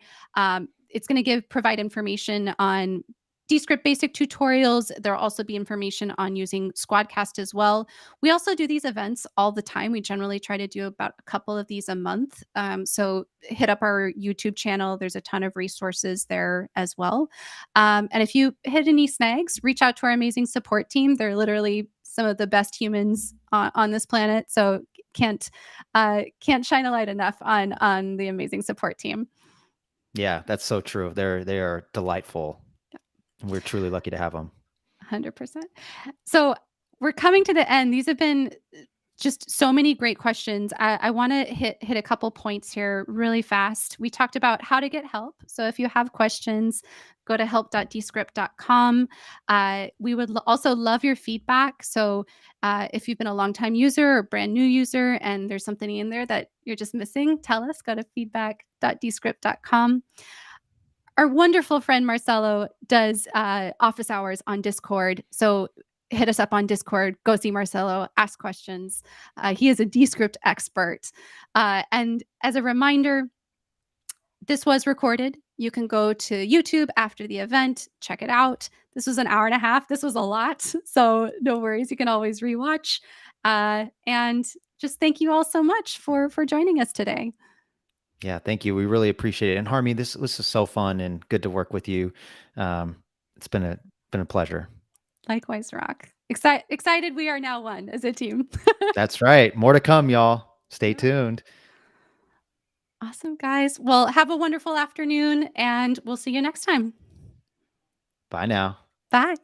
It's going to provide information on Descript basic tutorials. There'll also be information on using SquadCast as well. We also do these events all the time. We generally try to do about a couple of these a month. So hit up our YouTube channel. There's a ton of resources there as well. And if you hit any snags, reach out to our amazing support team. They're literally some of the best humans on this planet. So can't shine a light enough on the amazing support team. Yeah, that's so true. They are delightful. We're truly lucky to have them. 100%. So we're coming to the end. These have been just so many great questions. I want to hit a couple points here really fast. We talked about how to get help. So if you have questions, go to help.descript.com. We would also love your feedback. So if you've been a longtime user or brand new user and there's something in there that you're just missing, tell us. Go to feedback.descript.com. Our wonderful friend Marcelo does office hours on Discord. So hit us up on Discord. Go see Marcelo. Ask questions. He is a Descript expert. And as a reminder, this was recorded. You can go to YouTube after the event, check it out. This was an hour and a half. This was a lot. So no worries. You can always rewatch. And just thank you all so much for joining us today. Yeah, thank you. We really appreciate it. And Harmy, this is so fun and good to work with you. It's been a pleasure. Likewise, Rock. Excited we are now one as a team. That's right. More to come, y'all. Stay tuned. Awesome, guys. Well, have a wonderful afternoon, and we'll see you next time. Bye now. Bye.